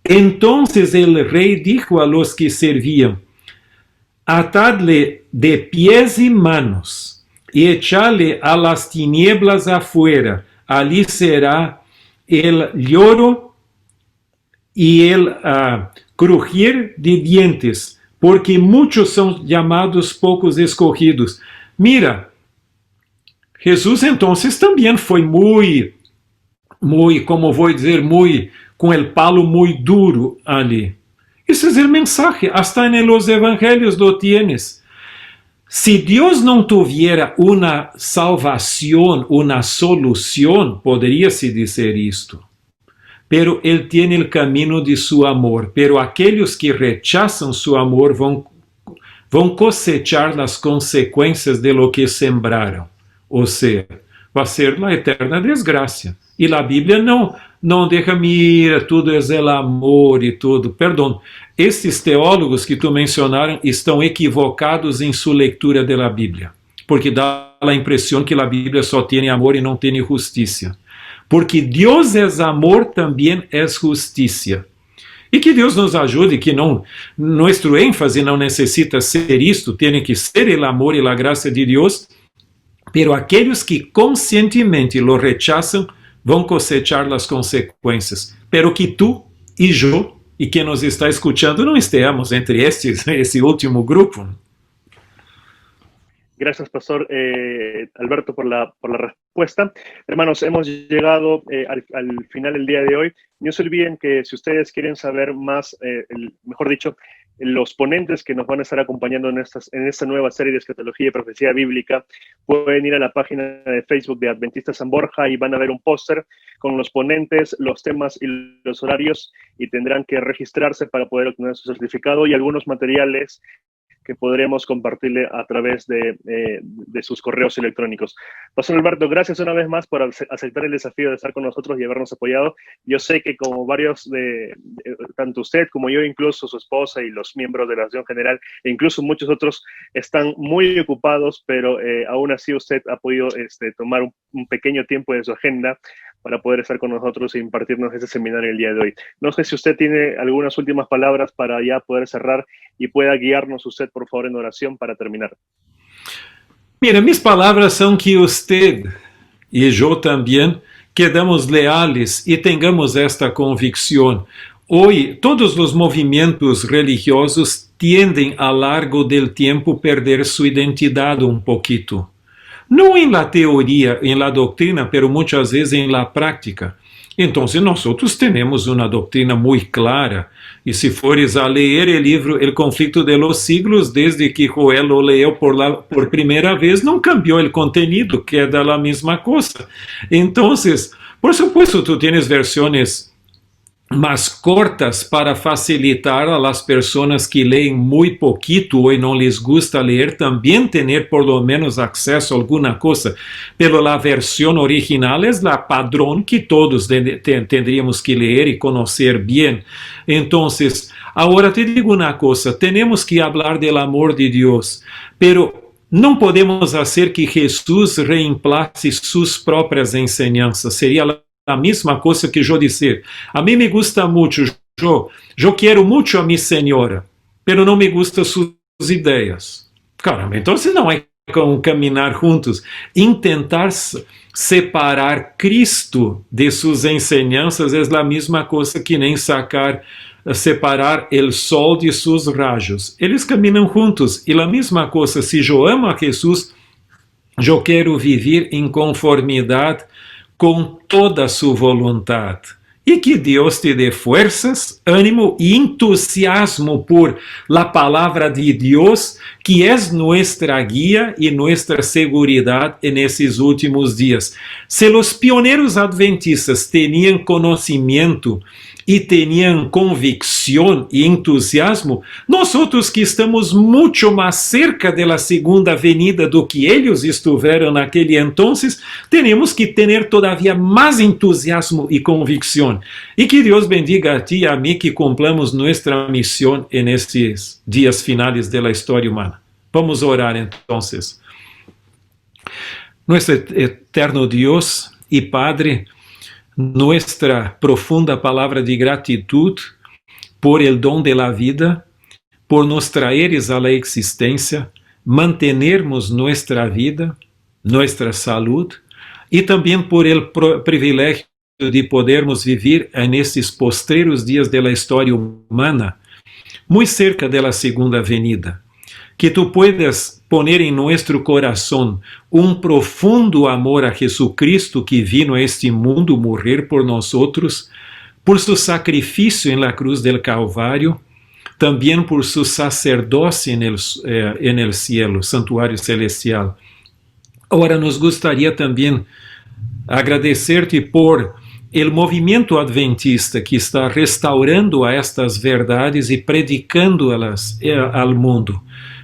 Então el rei disse a los que serviam, atadle de pies e manos, e echale a las tinieblas afuera, ali será el lloro y el crujir de dientes, porque muchos são llamados, poucos escogidos. Mira, Jesus entonces também foi muy, como vou dizer, com el palo muy duro ali. Esse é o mensaje, hasta en los evangelios lo tienes. Se Deus não tuviera uma salvação, uma solução, poderia-se dizer isto. Pero Ele tem o caminho de seu amor. Pero aqueles que rechazam seu amor vão cosechar as consequências de lo que sembraram. Ou seja, va a ser la eterna desgracia. E a Bíblia não deixa, mira, tudo é o amor e tudo. Perdão, esses teólogos que tu mencionaram estão equivocados em sua leitura da Bíblia, porque dá a impressão que a Bíblia só tem amor e não tem justiça. Porque Deus é amor, também é justiça. E que Deus nos ajude, que nosso ênfase não necessita ser isto, tem que ser o amor e a graça de Deus, pero aqueles que conscientemente lo rechazam vão cosechar as consequências. Pero que tu e eu, e quem nos está escutando, não estejamos entre esse último grupo. Gracias, Pastor Alberto, por la respuesta. Hermanos, hemos llegado al final del día de hoy. No se olviden que si ustedes quieren saber más, mejor dicho, los ponentes que nos van a estar acompañando en esta nueva serie de escatología y profecía bíblica, pueden ir a la página de Facebook de Adventistas San Borja y van a ver un póster con los ponentes, los temas y los horarios, y tendrán que registrarse para poder obtener su certificado y algunos materiales que podremos compartirle a través de sus correos electrónicos. Pastor Alberto, gracias una vez más por aceptar el desafío de estar con nosotros y habernos apoyado. Yo sé que como varios tanto usted como yo, incluso su esposa y los miembros de la Asociación General, e incluso muchos otros, están muy ocupados, pero aún así usted ha podido tomar un pequeño tiempo de su agenda para poder estar con nosotros e impartirnos este seminario el día de hoy. No sé si usted tiene algunas últimas palabras para ya poder cerrar y pueda guiarnos usted, por favor, en oración para terminar. Mira, mis palavras são que usted e eu também quedamos leales e tenhamos esta convicção. Hoje, todos os movimentos religiosos tiendem a largo del tempo perder sua identidade um pouquito. Não em la teoria, em la doutrina, pero muitas vezes em la prática. Então, nós temos uma doutrina muito clara, e se fores a ler o livro El Conflicto de los Siglos, desde que Joel lo leu por primeira vez, não cambiou o conteúdo, que é da mesma coisa. Então, por supuesto, tu tienes versões mais cortas para facilitar a las personas que leem muito pouquito e não les gusta ler, também ter por lo menos acesso a alguma coisa. Pero a versão original é a padrão que todos tendríamos que ler e conhecer bem. Então, agora te digo uma coisa, temos que falar do amor de Deus, pero não podemos fazer que Jesus reemplace suas próprias enseñanças. Seria a mesma coisa que eu dizer, a mim me gusta muito, eu quero muito a minha senhora, pero não me gustam suas ideias. Caramba, então não é como caminhar juntos. Intentar separar Cristo de suas enseñanças é a mesma coisa que nem separar o sol de seus rajos. Eles caminham juntos, e a mesma coisa, se eu amo a Jesus, eu quero viver em conformidade com toda a sua vontade. E que Deus te dê forças, ânimo e entusiasmo por la palavra de Deus, que é nossa guia e nossa seguridade nesses últimos dias. Se os pioneiros adventistas tinham conhecimento e tinham convicção e entusiasmo, nós outros que estamos muito mais cerca da segunda venida do que eles estiveram naquele entonces, temos que ter todavia mais entusiasmo e convicção. E que Deus bendiga a ti e a mim que cumplamos nossa missão nesses dias finais da história humana. Vamos orar então. Nosso eterno Deus e Padre, nuestra profunda palavra de gratitud por el dom de la vida, por nos traeres a la existência, mantenermos nuestra vida, nuestra salud, e também por el privilégio de podermos viver nesses postreros dias da história humana, muito cerca da segunda venida. Que tu puedas poner em nosso coração profundo amor a Jesucristo que vino a este mundo morrer por nós outros, por seu sacrifício em la cruz del Calvário, também por seu sacerdócio en el cielo, santuário celestial. Agora, nos gostaria também agradecer-te por el movimento adventista que está restaurando a estas verdades e predicando-las ao mundo.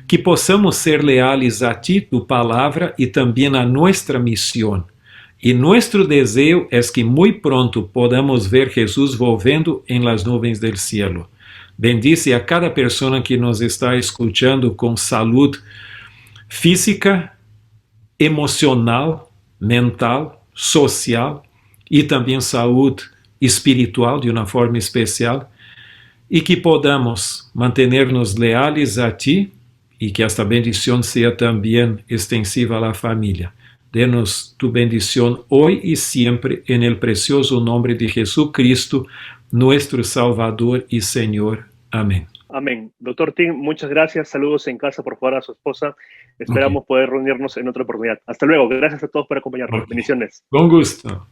Que possamos ser leales a ti, tu palavra, e também a nossa missão. Y nuestro deseo es que muy pronto podamos ver Jesús volviendo en las nubes del cielo. Bendice a cada persona que nos está escuchando con salud física, emocional, mental, social y también salud espiritual de una forma especial, y que podamos mantenernos leales a ti y que esta bendición sea también extensiva a la familia. Denos tu bendición hoy y siempre en el precioso nombre de Jesucristo, nuestro Salvador y Señor. Amén. Amén. Doctor Tim, muchas gracias. Saludos en casa, por favor, a su esposa. Esperamos poder reunirnos en otra oportunidad. Hasta luego. Gracias a todos por acompañarnos. Bendiciones. Con gusto.